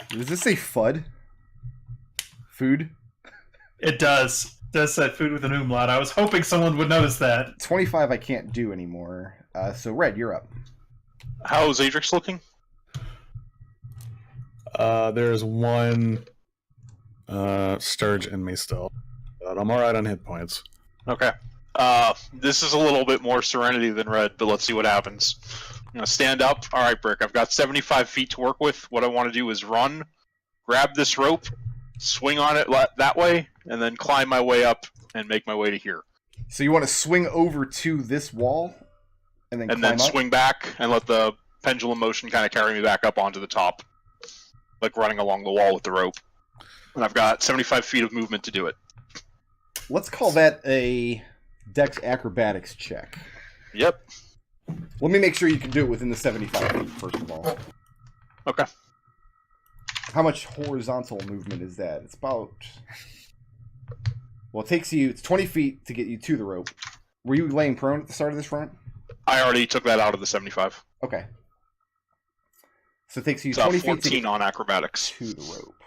does this say FUD? Food? It does. It does say food with an umlaut. I was hoping someone would notice that. 25 I can't do anymore. So Red, you're up. How's Adrex looking? There's one Sturge in me still, but I'm alright on hit points. Okay. This is a little bit more Serenity than Red, but let's see what happens. I'm gonna stand up. All right, Brick. I've got 75 feet to work with. What I want to do is run, grab this rope, swing on it that way, and then climb my way up and make my way to here. So you want to swing over to this wall, and then climb up? Swing back and let the pendulum motion kind of carry me back up onto the top, like running along the wall with the rope. And I've got 75 feet of movement to do it. Let's call that a Dex Acrobatics check. Yep. Let me make sure you can do it within the 75 feet, first of all. Okay. How much horizontal movement is that? It's about... Well, it's 20 feet to get you to the rope. Were you laying prone at the start of this run? I already took that out of the 75. Okay. So it takes you So 20 feet to 14 get on acrobatics. to the rope.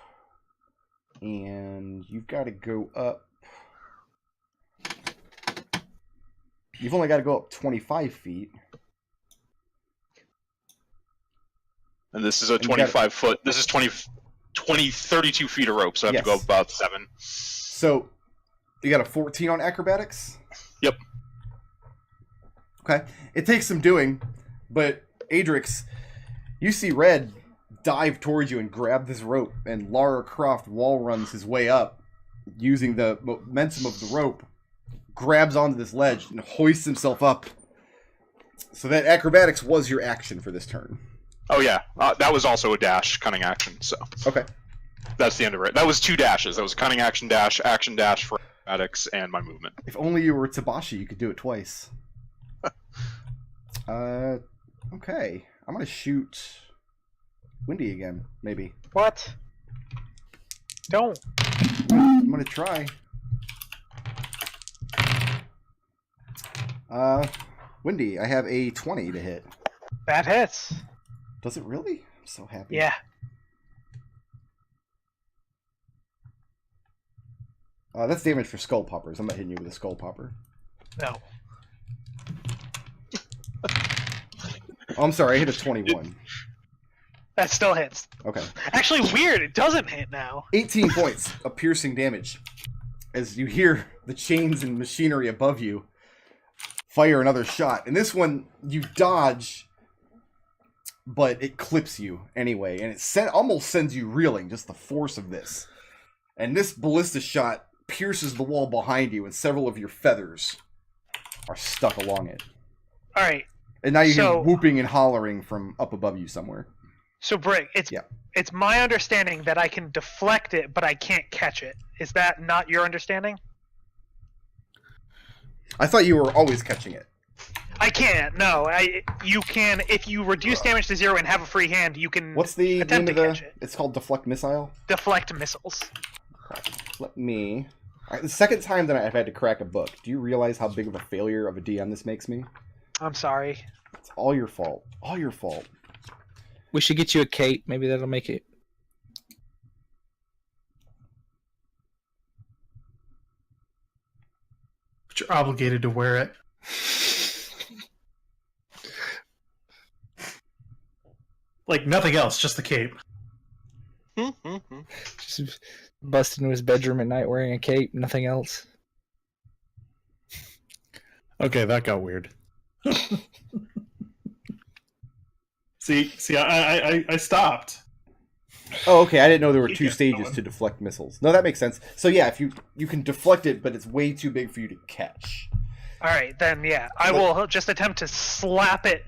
And you've got to go up... You've only got to go up 25 feet. And this is a And you gotta- 25 foot. This is 32 feet of rope, so I have Yes. to go about 7. So, you got a 14 on acrobatics? Yep. Okay. It takes some doing, but Adrex, you see Red dive towards you and grab this rope, and Lara Croft wall runs his way up using the momentum of the rope, grabs onto this ledge, and hoists himself up. So that acrobatics was your action for this turn. Oh yeah, that was also a dash, cunning action. So Okay. that's the end of it. That was 2 dashes. That was cunning action dash for acrobatics, and my movement. If only you were Tabashi, you could do it twice. Okay. I'm going to shoot Windy again, maybe. What? Don't. I'm going to try. Windy, I have a 20 to hit. That hits. Does it really? I'm so happy. Yeah. That's damage for skull poppers. I'm not hitting you with a skull popper. No. Oh, I'm sorry. I hit a 21. That still hits. Okay. Actually, weird. It doesn't hit now. 18 points of piercing damage as you hear the chains and machinery above you fire another shot. And this one, you dodge, but it clips you anyway. And it almost sends you reeling, just the force of this. And this ballista shot pierces the wall behind you, and several of your feathers are stuck along it. All right. And now you hear So- whooping and hollering from up above you somewhere. So Brick, it's my understanding that I can deflect it, but I can't catch it. Is that not your understanding? I thought you were always catching it. I can't. No, you can if you reduce damage to 0 and have a free hand. You can. What's the name attempt of to the? catch it. It's called deflect missile. Deflect missiles. Let me. All right, the second time that I've had to crack a book. Do you realize how big of a failure of a DM this makes me? I'm sorry. It's all your fault. All your fault. We should get you a cape. Maybe that'll make it. But you're obligated to wear it. Like nothing else, just the cape. Just bust into his bedroom at night wearing a cape, nothing else. Okay, that got weird. See, I stopped. Oh, okay. I didn't know there were You two kept stages going. to deflect missiles. No, that makes sense. So yeah, if you can deflect it, but it's way too big for you to catch. All right, then yeah, I will just attempt to slap it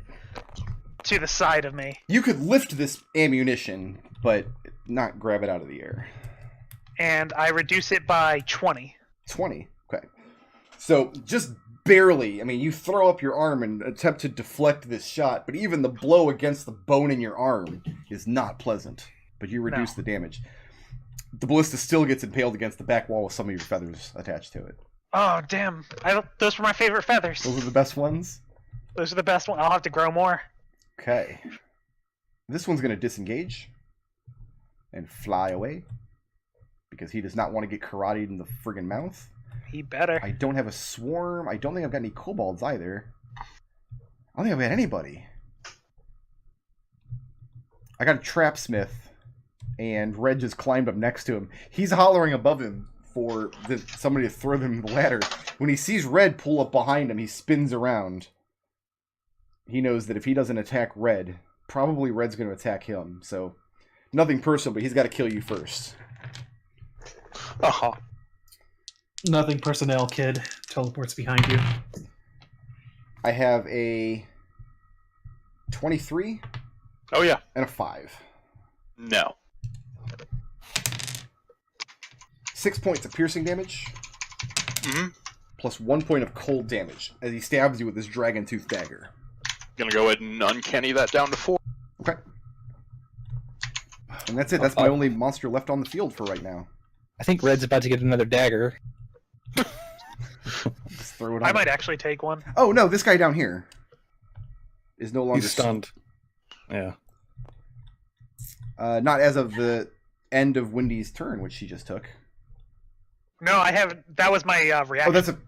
to the side of me, You could lift this ammunition, but not grab it out of the air. and I reduce it by 20. 20. Okay. So just barely. I mean, you throw up your arm and attempt to deflect this shot, but even the blow against the bone in your arm is not pleasant. But you reduce the damage. The ballista still gets impaled against the back wall with some of your feathers attached to it. Oh damn! Those were my favorite feathers. Those are the best ones? Those are the best ones. I'll have to grow more. Okay. This one's going to disengage and fly away because he does not want to get karateed in the friggin' mouth. He better. I don't have a swarm. I don't think I've got any kobolds either. I don't think I've got anybody. I got a trapsmith, and Red just climbed up next to him. He's hollering above him for somebody to throw them the ladder. When he sees Red pull up behind him, he spins around. He knows that if he doesn't attack Red, probably Red's going to attack him. So, nothing personal, but he's got to kill you first. Uh-huh. Nothing personnel, kid. Teleports behind you. I have a 23 Oh, yeah. and a 5. No. 6 points of piercing damage, Mm-hmm. plus 1 point of cold damage as he stabs you with his dragon tooth dagger. Gonna go ahead and uncanny that down to 4. Okay. And that's it. That's my only monster left on the field for right now. I think Red's about to get another dagger. Just throw it on. I might actually take one. Oh no, this guy down here is no longer He's stunned. Yeah. Not as of the end of Wendy's turn, which she just took. No, I have. That was my reaction. Oh, that's a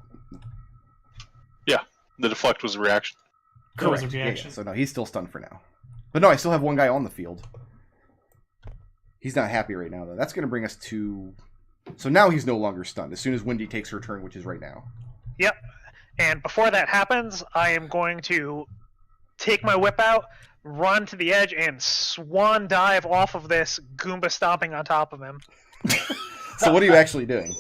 The deflect was a reaction. That was correct. a Yeah, reaction. so no, he's still stunned for now. But no, I still have one guy on the field. He's not happy right now, though. That's going to bring us to. So now he's no longer stunned. As soon as Wendy takes her turn, which is right now. Yep. And before that happens, I am going to take my whip out, run to the edge, and swan dive off of this Goomba stomping on top of him. So what are you actually doing?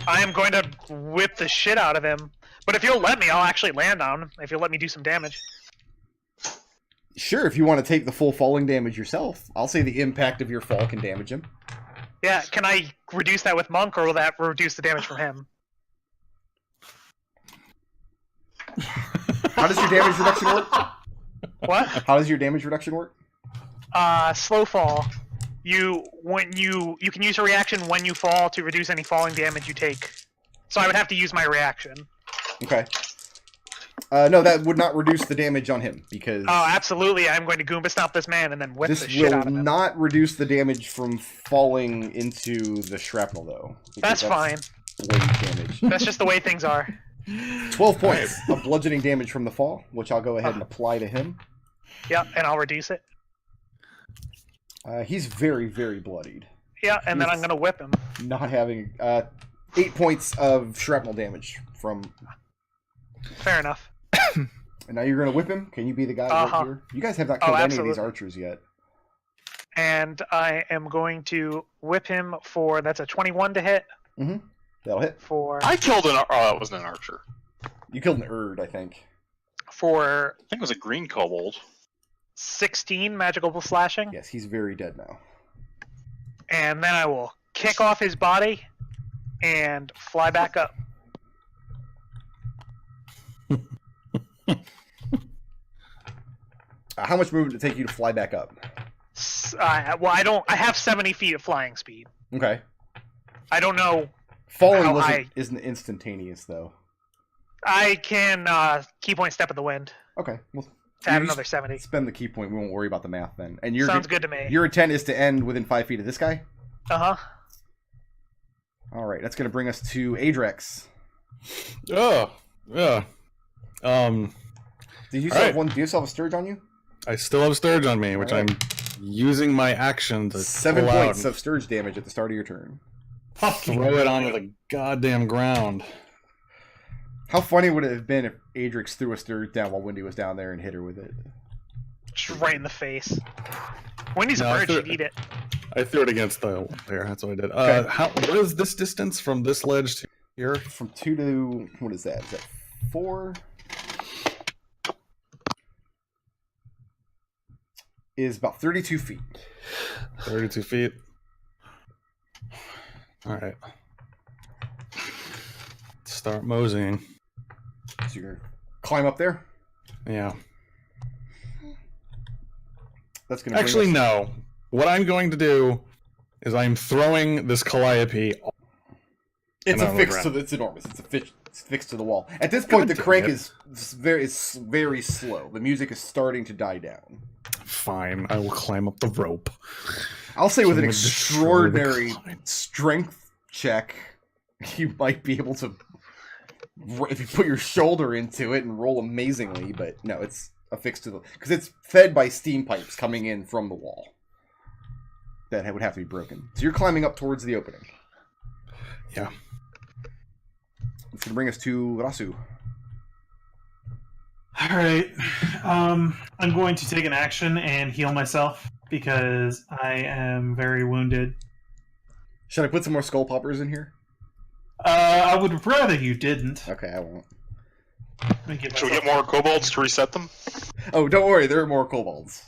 I am going to whip the shit out of him. But if you'll let me, I'll actually land on him. If you'll let me do some damage. Sure, if you want to take the full falling damage yourself. I'll say the impact of your fall can damage him. Yeah, can I reduce that with Monk, or will that reduce the damage from him? How does your damage reduction work? What? How does your damage reduction work? Slow fall. You can use a reaction when you fall to reduce any falling damage you take. So I would have to use my reaction. Okay. No, that would not reduce the damage on him, because Oh, absolutely! I'm going to Goomba stomp this man and then whip this the shit will out of him. not reduce the damage from falling into the shrapnel, though. because That's fine. Blade damage. That's just the way things are. 12 points of bludgeoning damage from the fall, which I'll go ahead and apply to him. Yep, and I'll reduce it. He's very, very bloodied. Yeah, and then Yes. I'm gonna whip him. Not having 8 points of shrapnel damage from. Fair enough. And now you're gonna whip him. Can you be the guy Uh-huh. right here? You guys have not killed any of these absolutely. archers yet. And I am going to whip him for that's a 21 to hit That'll hit. for I killed an. Oh, that wasn't an archer. You killed an Erd, I think. For I think it was a green kobold. 16 magical slashing. Yes, he's very dead now. And then I will kick off his body and fly back up. How much movement did it take you to fly back up? Well, I have 70 feet of flying speed. Okay. I don't know. Falling How high? isn't instantaneous, though. I can key point step in the wind Okay. Well, to add you another 70. spend the key point. We won't worry about the math then. And your Sounds good to me. Your intent is to end within 5 feet of this guy? Uh-huh. All right. That's going to bring us to Adrex. Oh, yeah. Do you All still right. have do you still have a Sturge on you? I still have Sturge on me, which All right. I'm using my action to 7 pull out points and of Sturge damage at the start of your turn. throw it onto the goddamn ground. How funny would it have been if Adrex threw a Sturge down while Wendy was down there and hit her with it? Just right in the face. Wendy's No, a I bird, threw she'd it- eat it. I threw it against the there. That's what I did. Okay. What is this distance from this ledge to here? From 2 to... What is that? Is that 4? Is about 32 feet. 32 feet. All right. Start moseying. So you're going to climb up there? Yeah. That's going to Actually, no. What I'm going to do is I'm throwing this calliope. It's And on the affixed to ground. it's enormous. It's fixed to the wall. At this point, the damn crank it. is very slow. The music is starting to die down. Fine, I will climb up the rope. I'll say with an Can we destroy the extraordinary climb? strength check, you might be able to, if you put your shoulder into it and roll amazingly. But no, it's affixed to the because it's fed by steam pipes coming in from the wall. That would have to be broken. So you're climbing up towards the opening. Yeah. It's going to bring us to Raazu. All right. I'm going to take an action and heal myself because I am very wounded. Should I put some more skull poppers in here? I would rather you didn't. Okay, I won't. Let me give Should we myself- get more kobolds to reset them? Oh, don't worry, there are more kobolds.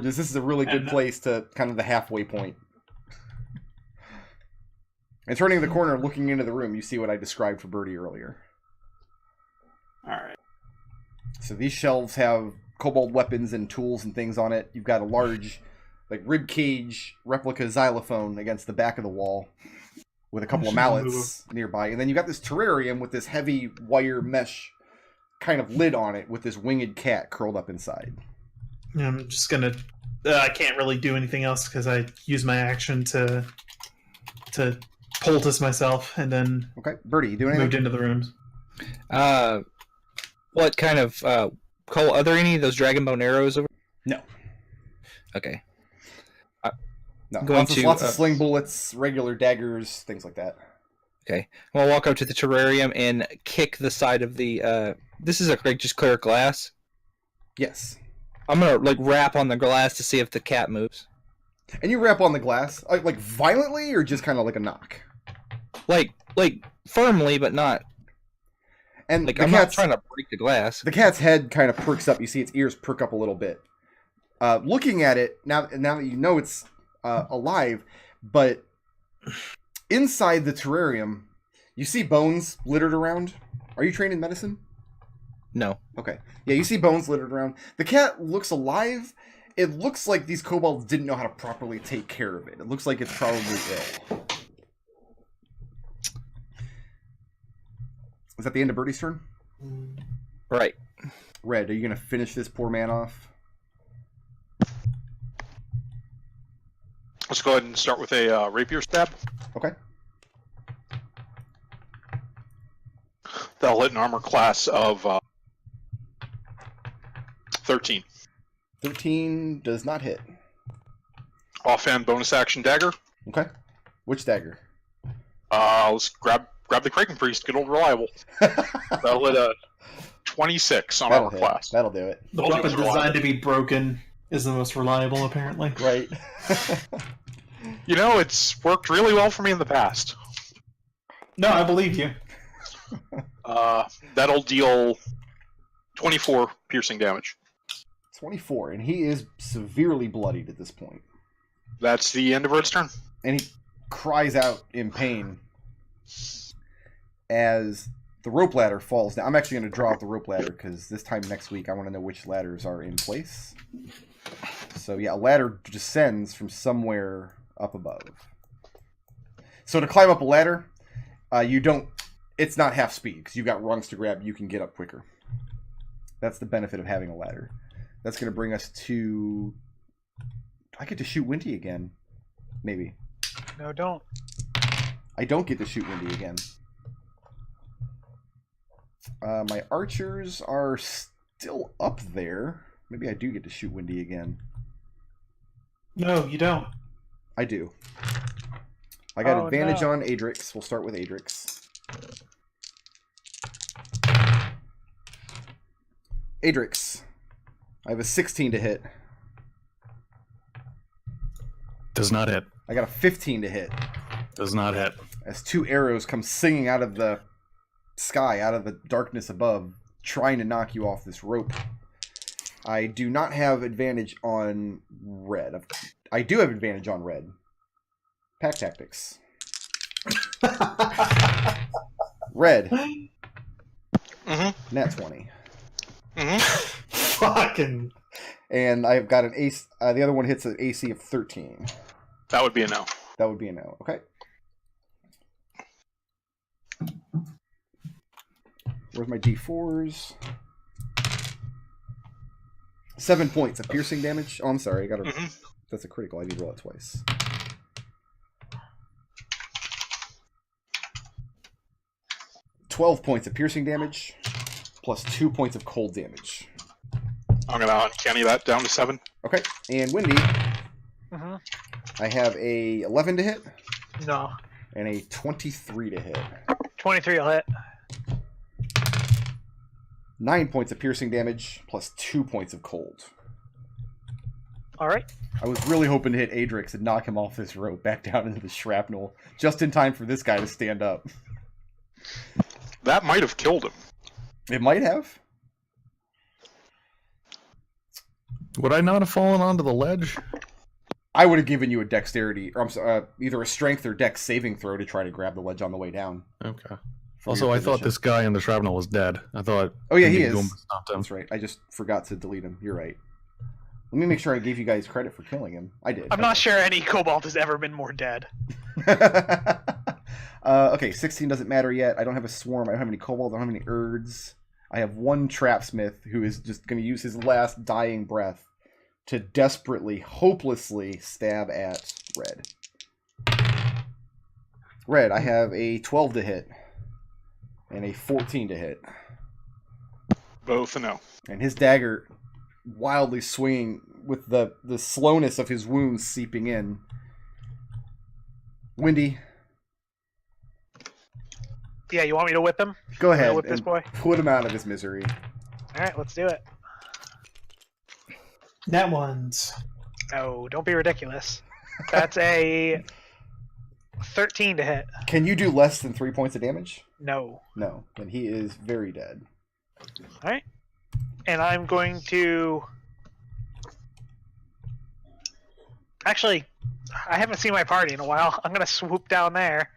This is a really good And- place to kind of the halfway point. And turning the corner, looking into the room, you see what I described for Birdie earlier. All right. So these shelves have kobold weapons and tools and things on it. You've got a large, like rib cage replica xylophone against the back of the wall, with a couple of mallets nearby, and then you got this terrarium with this heavy wire mesh kind of lid on it, with this winged cat curled up inside. I'm just gonna. I can't really do anything else because I use my action to poultice myself and then Okay, Birdie, you doing anything? moved into the rooms. What kind of Cole? Are there any of those Dragonborn arrows over? No. Okay. No, Going lots, to, lots of sling bullets, regular daggers, things like that. Okay. I'm gonna walk up to the terrarium and kick the side of the. This is just clear glass. Yes. I'm gonna rap on the glass to see if the cat moves. And you rap on the glass, like violently, or just kind of like a knock? Like firmly, but not. And the I'm not cat's, trying to break the glass. the cat's head kind of perks up. You see its ears perk up a little bit. Looking at it, now that you know it's alive, but inside the terrarium, you see bones littered around. Are you trained in medicine? No. Okay. Yeah, you see bones littered around. The cat looks alive. It looks like these kobolds didn't know how to properly take care of it. It looks like it's probably ill. Is that the end of Birdie's turn? Right. Red, are you going to finish this poor man off? Let's go ahead and start with a rapier stab. Okay. That'll hit an armor class of 13. 13 does not hit. Offhand bonus action dagger. Okay. Which dagger? Let's grab the Kraken Priest. Good old reliable. That'll hit a 26 on That'll armor hit. class. That'll do it. The Told you weapon it was reliable. designed to be broken is the most reliable, apparently. Right. You know, it's worked really well for me in the past. No, I believe you. That'll deal 24 piercing damage. 24, and he is severely bloodied at this point. That's the end of Red's turn. And he cries out in pain as the rope ladder falls down. I'm actually going to draw out the rope ladder because this time next week I want to know which ladders are in place. So yeah, a ladder descends from somewhere up above. So to climb up a ladder, it's not half speed because you've got rungs to grab. You can get up quicker. That's the benefit of having a ladder. That's going to bring us to... I get to shoot Yuan-ti again. Maybe. No, don't. I don't get to shoot Yuan-ti again. My archers are still up there. Maybe I do get to shoot Yuan-ti again. No, you don't. I do. I got advantage on Adrex. We'll start with Adrex. Adrex. I have a 16 to hit. Does not hit. I got a 15 to hit. Does not hit. As 2 arrows come singing out of the sky, out of the darkness above, trying to knock you off this rope. I do not have advantage on red. I do have advantage on red. Pack tactics. Red. Mm-hmm. Nat 20. Mm-hmm. Fucking. And I've got an ace. The other one hits an AC of 13. That would be a no. That would be a no. Okay. Where's my D4s? 7 points of piercing damage. Oh, I'm sorry. I got a. That's a critical. I need to roll it twice. $12 points of piercing damage, plus 2 points of cold damage. I'm gonna uncanny that down to 7. Okay, and Wendy, I have a 11 to hit. No. And a 23 to hit. 23 will hit. 9 points of piercing damage, plus 2 points of cold. Alright. I was really hoping to hit Adrex and knock him off this rope back down into the shrapnel, just in time for this guy to stand up. That might have killed him. It might have. Would I not have fallen onto the ledge? I would have given you a dexterity, or either a strength or dex saving throw to try to grab the ledge on the way down. Okay. Also, I thought this guy in the shrapnel was dead. I thought... Oh yeah, he is. Stopped him. That's right. I just forgot to delete him. You're right. Let me make sure I gave you guys credit for killing him. I did. I'm not sure any kobold has ever been more dead. Okay, 16 doesn't matter yet. I don't have a swarm. I don't have any kobolds. I don't have any urds. I have one trapsmith who is just going to use his last dying breath to desperately, hopelessly stab at Red. Red, I have a 12 to hit and a 14 to hit. Both a no. And his dagger wildly swinging with the slowness of his wounds seeping in. Wendy. Yeah, you want me to whip him? Go ahead. Whip this boy? Put him out of his misery. Alright, let's do it. Nat ones. No, don't be ridiculous. That's a 13 to hit. Can you do less than 3 points of damage? No. No. Then he is very dead. Alright. And I'm going to... Actually, I haven't seen my party in a while. I'm going to swoop down there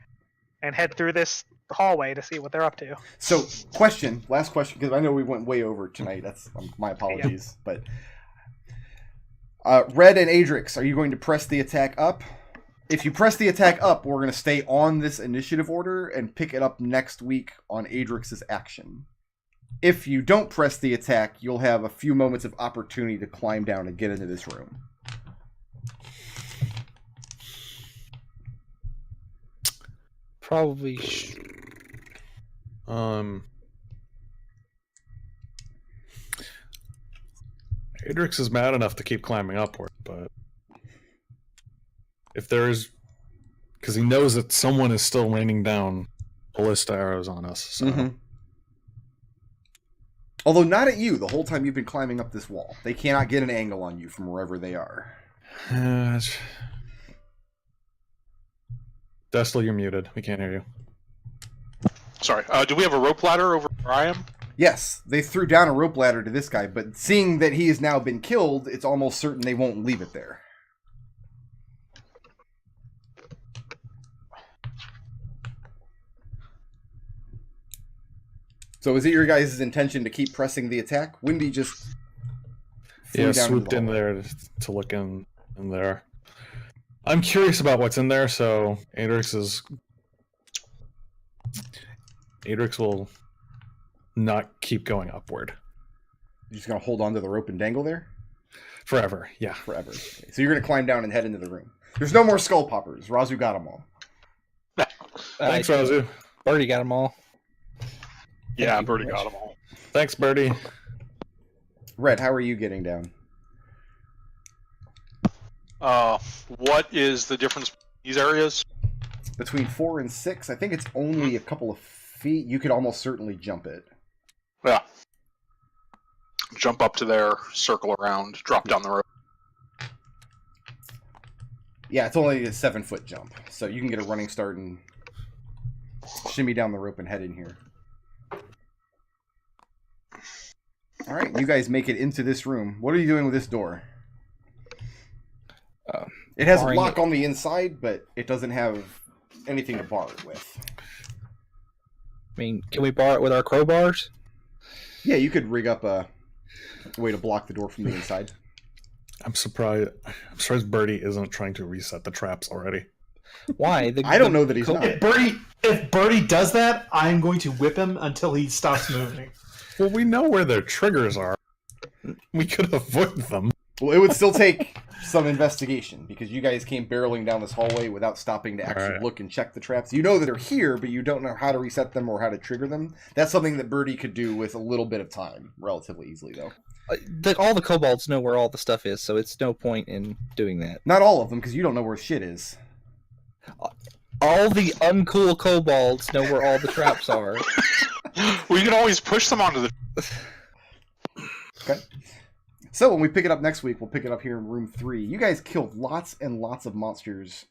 and head through this hallway to see what they're up to. So, last question, because I know we went way over tonight. That's my apologies. Yeah. But Red and Adrex, are you going to press the attack up? If you press the attack up, we're going to stay on this initiative order and pick it up next week on Adrex's action. If you don't press the attack, you'll have a few moments of opportunity to climb down and get into this room. Probably. Adrex is mad enough to keep climbing upward, but if there is, because he knows that someone is still raining down ballista arrows on us. So. Mm-hmm. Although not at you the whole time you've been climbing up this wall. They cannot get an angle on you from wherever they are. Destil, you're muted. We can't hear you. Sorry. Do we have a rope ladder over where I am? Yes, they threw down a rope ladder to this guy, but seeing that he has now been killed, it's almost certain they won't leave it there. So is it your guys' intention to keep pressing the attack? Wendy just flew down swooped in there to look in there. I'm curious about what's in there, so Adrex will not keep going upward. You're just going to hold on to the rope and dangle there? Forever, yeah. Forever. Okay. So you're going to climb down and head into the room. There's no more skull poppers. Raazu got them all. Thanks, Raazu. Birdie got them all. Yeah, Birdie got them all. Thanks, Birdie. Red, how are you getting down? What is the difference between these areas? Between 4 and 6, I think it's only a couple of feet. You could almost certainly jump it. Yeah. Jump up to there, circle around, drop down the rope. Yeah, it's only a 7-foot jump, so you can get a running start and shimmy down the rope and head in here. All right, you guys make it into this room. What are you doing with this door? It has a lock on the inside, but it doesn't have anything to bar it with. I mean, can we bar it with our crowbars? Yeah, you could rig up a way to block the door from the inside. I'm surprised Birdie isn't trying to reset the traps already. Why? I don't know that he's not. If Birdie does that, I'm going to whip him until he stops moving. Well, we know where their triggers are. We could avoid them. Well, it would still take some investigation, because you guys came barreling down this hallway without stopping to actually look and check the traps. You know that they're here, but you don't know how to reset them or how to trigger them. That's something that Birdie could do with a little bit of time, relatively easily, though. All the kobolds know where all the stuff is, so it's no point in doing that. Not all of them, because you don't know where shit is. All the uncool kobolds know where all the traps are. We can always push them onto the... Okay. So when we pick it up next week, we'll pick it up here in room 3. You guys killed lots and lots of monsters.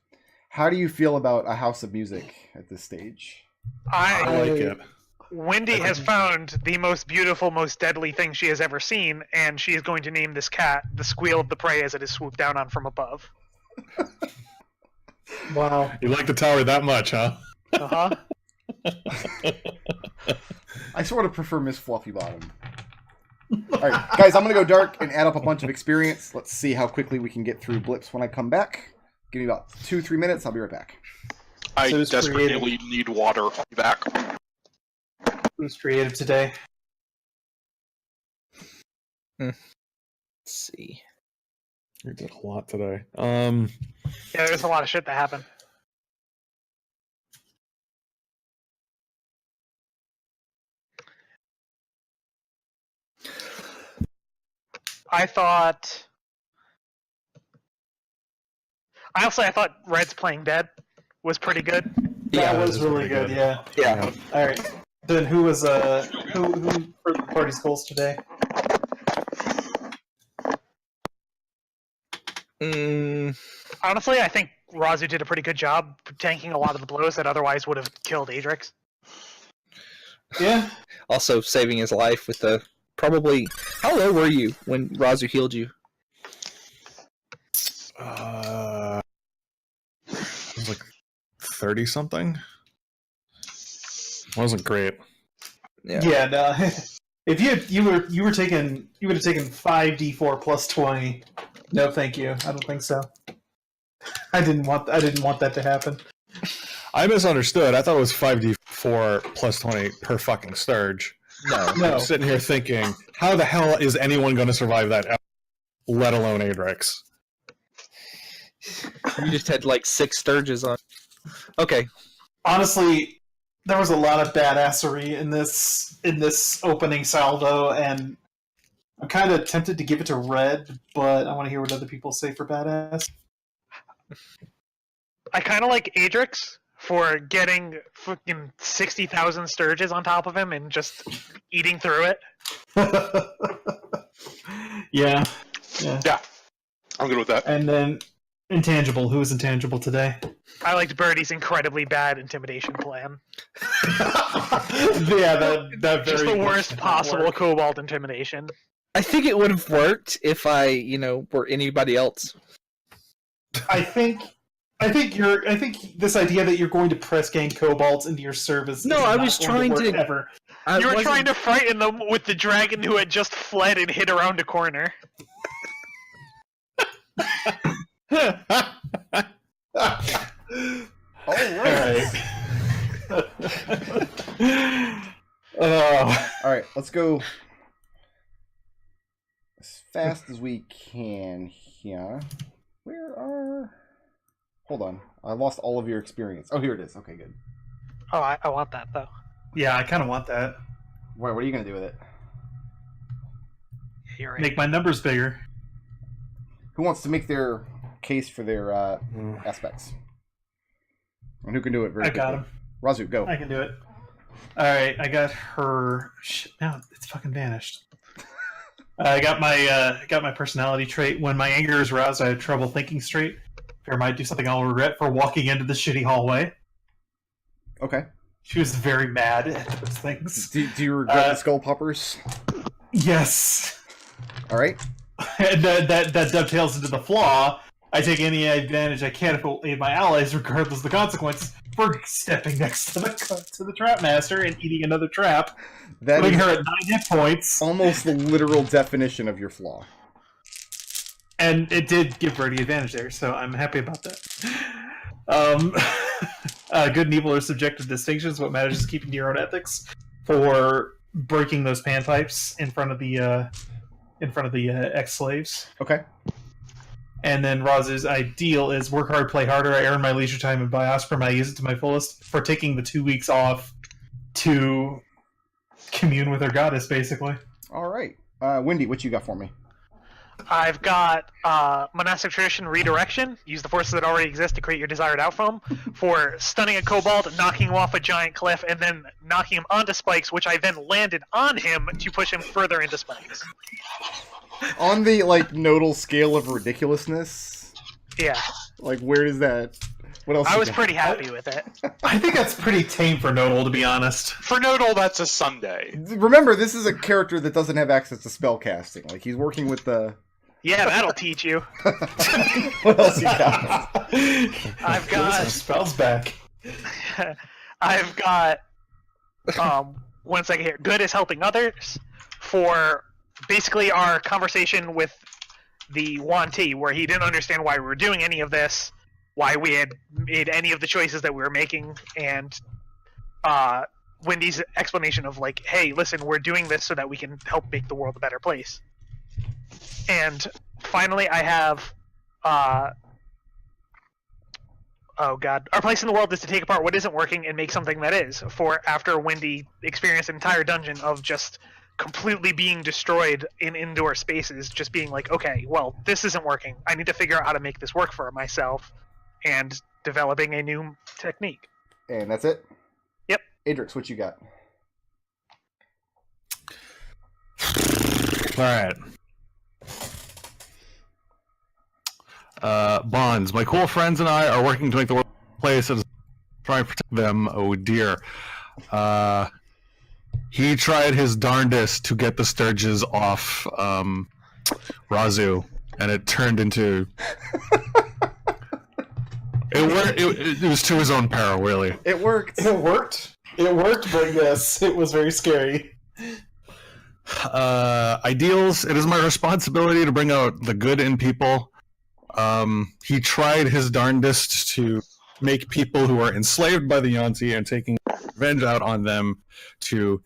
How do you feel about a House of Music at this stage? I like it. Wendy has found the most beautiful, most deadly thing she has ever seen, and she is going to name this cat the Squeal of the Prey as it is swooped down on from above. Wow. You like the tower that much, huh? Uh-huh. I sort of prefer Miss Fluffy Bottom. Alright, guys, I'm going to go dark and add up a bunch of experience. Let's see how quickly we can get through Blips when I come back. Give me about 2-3 minutes, I'll be right back. I desperately need water. I'll be back. Who's creative today? Let's see. We did a lot today. Yeah, there's a lot of shit that happened. I thought Red's playing dead was pretty good. That was really good. Yeah. Yeah. All right. Then who was who for the party's goals today? Honestly, I think Raazu did a pretty good job tanking a lot of the blows that otherwise would have killed Adrex. Yeah. Also saving his life with the probably. How low were you when Raazu healed you? It was like 30 something. Wasn't great. Yeah. No. If you would have taken 5d4 plus 20. No, thank you. I don't think so. I didn't want that to happen. I misunderstood. I thought it was 5d4 plus 20 per fucking Sturge. No. I'm sitting here thinking, how the hell is anyone going to survive that, let alone Adrex? You just had like 6 Sturges on. Okay. Honestly, there was a lot of badassery in this opening salvo, and I'm kind of tempted to give it to Red, but I want to hear what other people say for badass. I kind of like Adrex for getting fucking 60,000 Sturges on top of him and just eating through it. Yeah. Yeah. I'm good with that. And then Intangible. Who was Intangible today? I liked Birdie's incredibly bad intimidation plan. Yeah, that Just very the much worst did not possible work. Kobold intimidation. I think it would have worked if I, were anybody else. I think this idea that you're going to press gang kobolds into your service. No, is I not was going trying work to- ever. You were trying to frighten them with the dragon who had just fled and hid around a corner. All right. Oh. All right, let's go as fast as we can here. Where are... Hold on. I lost all of your experience. Oh, here it is. Okay, good. Oh, I want that, though. Yeah, I kind of want that. What are you going to do with it? You're right. Make my numbers bigger. Who wants to make their case for their aspects? And who can do it very I got quickly? him. Razu, go. I can do it. Alright, I got her... Shit, now it's fucking vanished. I got my personality trait. When my anger is aroused, I have trouble thinking straight. Fear might do something I'll regret for walking into the shitty hallway. Okay. She was very mad at those things. Do you regret the skull poppers? Yes. All right. And that dovetails into the flaw. I take any advantage I can if it will aid my allies, regardless of the consequences, for stepping next to the trap master and eating another trap, That putting is her at 9 hit points. almost the literal definition of your flaw. And it did give Birdie advantage there, so I'm happy about that. Good and evil are subjective distinctions. What matters is keeping to your own ethics for breaking those panpipes in front of the ex-slaves. Okay. And then Raazu's ideal is work hard, play harder. I earn my leisure time and by Osprey, I use it to my fullest for taking the 2 weeks off to commune with her goddess, basically. All right. Wendy, what you got for me? I've got monastic tradition redirection. Use the forces that already exist to create your desired outcome for stunning a kobold, knocking him off a giant cliff, and then knocking him onto spikes, which I then landed on him to push him further into spikes. On the nodal scale of ridiculousness, Yeah, where is that? What else? I you was got? pretty happy with it. I think that's pretty tame for Nodal, to be honest. For Nodal, that's a Sunday. Remember, this is a character that doesn't have access to spell casting. He's working with the. Yeah, that'll teach you. What else you got? I've got Spells back. I've got 1 second here. Good is helping others for basically our conversation with the Yuan-ti, where he didn't understand why we were doing any of this, why we had made any of the choices that we were making, and Wendy's explanation of hey, listen, we're doing this so that we can help make the world a better place. And finally, I have oh god, our place in the world is to take apart what isn't working and make something that is. For after Wendy experienced an entire dungeon of just completely being destroyed in indoor spaces, just being okay, well, this isn't working. I need to figure out how to make this work for myself, and developing a new technique. And that's it? Yep. Adrex, what you got? All right. Bonds. My cool friends and I are working to make the world a place and try and protect them. Oh dear. He tried his darndest to get the Sturges off Raazu, and it turned into. It was to his own peril, really. It worked. It worked. It worked, but yes, it was very scary. Ideals. It is my responsibility to bring out the good in people. He tried his darndest to make people who are enslaved by the Yuan-ti and taking revenge out on them to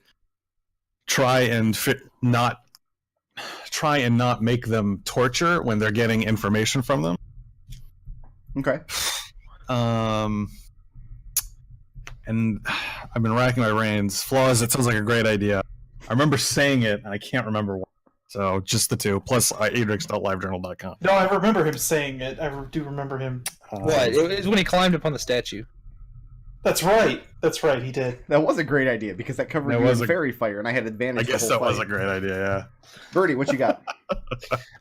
try and not make them torture when they're getting information from them. Okay. And I've been racking my brains. Flaws. It sounds like a great idea. I remember saying it, and I can't remember what. So just the two. Plus, adrix.livejournal.com. No, I remember him saying it. I do remember him. What? It was when he climbed up on the statue. That's right. That's right. He did. That was a great idea because that covered That you was in a- fairy fire, and I had I advantage. guess the that whole was a fight. great idea. Yeah. Birdie, what you got?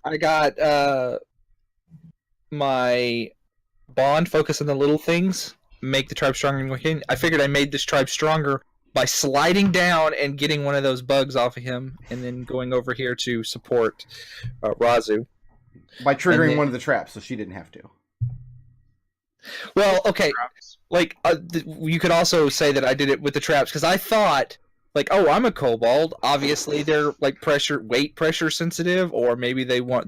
I got my bond focus on the little things, make the tribe stronger than we can. I figured I made this tribe stronger by sliding down and getting one of those bugs off of him, and then going over here to support Raazu. By triggering one of the traps, so she didn't have to. Well, okay, like you could also say that I did it with the traps because I thought, like, oh, I'm a kobold. Obviously, they're like weight pressure sensitive, or maybe they won't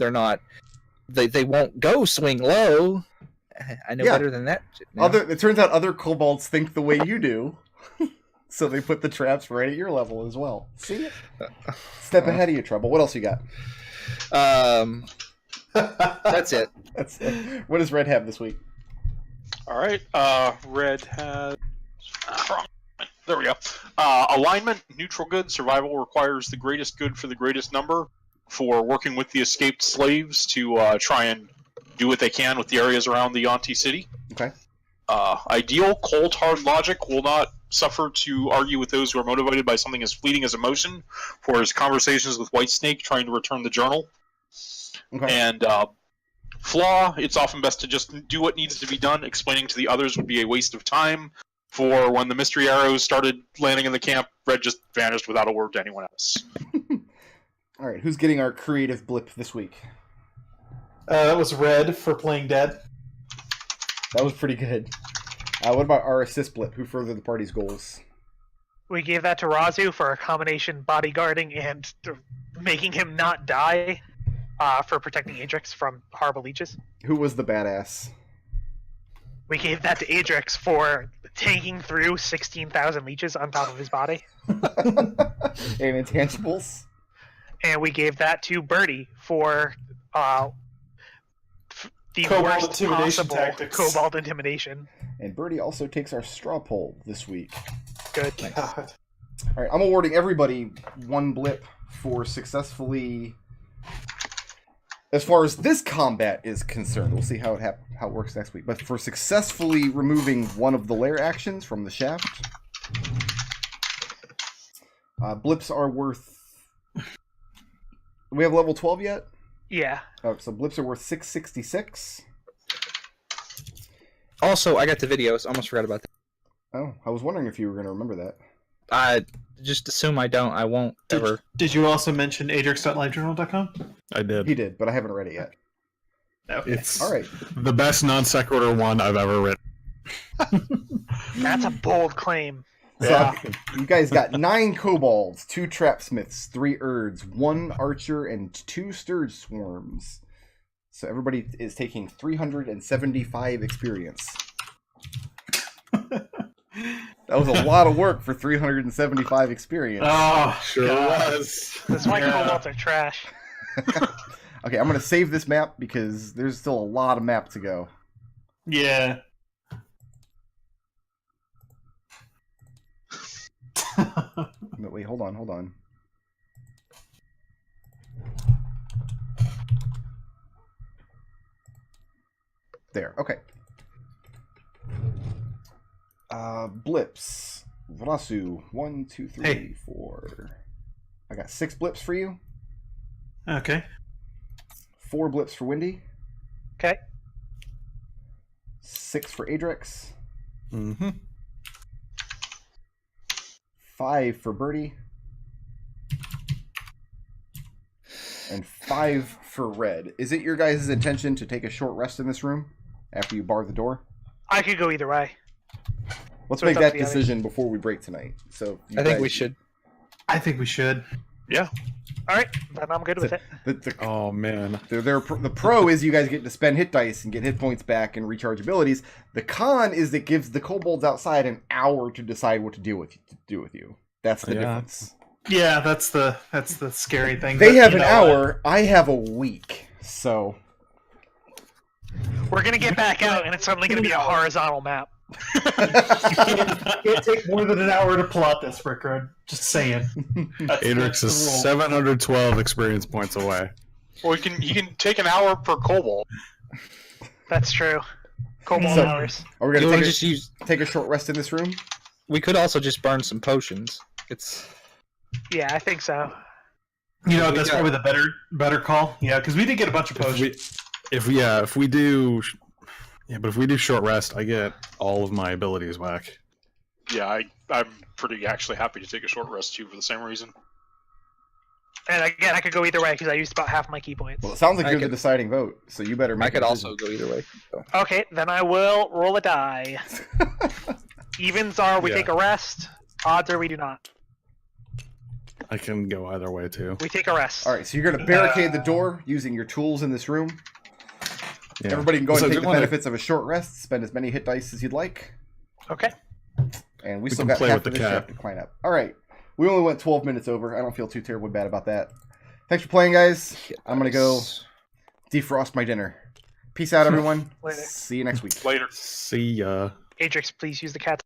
go swing low. I know better than that. It turns out other kobolds think the way you do, so they put the traps right at your level as well. See, step ahead of you, Treble. What else you got? That's it. What does Red have this week? All right. Red has. There we go. Alignment, neutral good, survival requires the greatest good for the greatest number for working with the escaped slaves to try and do what they can with the areas around the Yuan-ti city. Okay. Ideal, cold, hard logic will not suffer to argue with those who are motivated by something as fleeting as emotion, for his conversations with Whitesnake trying to return the journal. Okay. And flaw, it's often best to just do what needs to be done. Explaining to the others would be a waste of time. For when the mystery arrows started landing in the camp, Red just vanished without a word to anyone else. All right, who's getting our creative blip this week? That was Red for playing dead. That was pretty good. What about our assist blip? Who furthered the party's goals? We gave that to Raazu for a combination bodyguarding and making him not die for protecting Adrex from horrible leeches. Who was the badass? We gave that to Adrex for tanking through 16,000 leeches on top of his body. And intangibles? And we gave that to Birdie for the Kobold worst intimidation possible tactics. Kobold intimidation. And Birdie also takes our straw poll this week. Good. God. All right, I'm awarding everybody one blip for successfully... As far as this combat is concerned, we'll see how it works next week. But for successfully removing one of the lair actions from the shaft, blips are worth... Do we have level 12 yet? Yeah. Oh, so blips are worth 666. Also, I got the videos. Almost forgot about that. Oh, I was wondering if you were going to remember that. I just assume I don't. I won't ever. Did you also mention adrex.livejournal.com? I did. He did, but I haven't read it yet. Okay. It's All right. the best non sequitur one I've ever written. That's a bold claim. So you guys got 9 kobolds, 2 trapsmiths, 3 urds, 1 archer, and 2 sturge swarms. So everybody is taking 375 experience. That was a lot of work for 375 experience. Oh, Sure was. That's why kobolds are trash. Okay, I'm going to save this map because there's still a lot of map to go. yeah. No, wait, hold on. There, okay. Blips. Raazu. 1, 2, 3, Hey. 4. I got 6 blips for you. Okay. 4 blips for Windy. Okay. 6 for Adrex. Mm-hmm. 5 for Birdie. And 5 for Red. Is it your guys' intention to take a short rest in this room after you bar the door? I could go either way. Let's So make it's up that to the others. decision before we break tonight. So you I think guys- we should. I think we should. Yeah. All right, then I'm good with it. Oh man. The pro is you guys get to spend hit dice and get hit points back and recharge abilities. The con is it gives the kobolds outside an hour to decide what to do with you. That's the Yeah. difference. Yeah, that's the scary thing. They but have you an know what? hour. I have a week. So We're gonna get back out, and it's suddenly gonna be a horizontal map. It can't take more than an hour to plot this, Rickard. Just saying. That's Adrex the is rule. 712 experience points away. Well, you can take an hour per kobold. That's true. Kobold So- hours. are we You gonna wanna take just use? take a short rest in this room? We could also just burn some potions. It's Yeah, I think so. You know, We that's got- probably the better call. Yeah, because we did get a bunch of potions. If we do Yeah, but if we do short rest, I get all of my abilities back. Yeah, I'm pretty actually happy to take a short rest too for the same reason. And again, I could go either way because I used about half my key points. Well, it sounds like I you're the could- deciding vote, so you better make I could a also decision. go either way. So. Okay, then I will roll a die. Evens are we Yeah. take a rest. Odds are we do not. I can go either way too. We take a rest. All right, so you're going to barricade the door using your tools in this room. Yeah. Everybody can go So and do take the you wanna- benefits of a short rest, spend as many hit dice as you'd like, Okay. and we We still can got play half with of the this cat. chapter to clean up. All right, we only went 12 minutes over. I don't feel too terribly bad about that. Thanks for playing, guys. I'm going to go defrost my dinner. Peace out, everyone. Later. See you next week. Later. See ya. Adrex, please use the cat.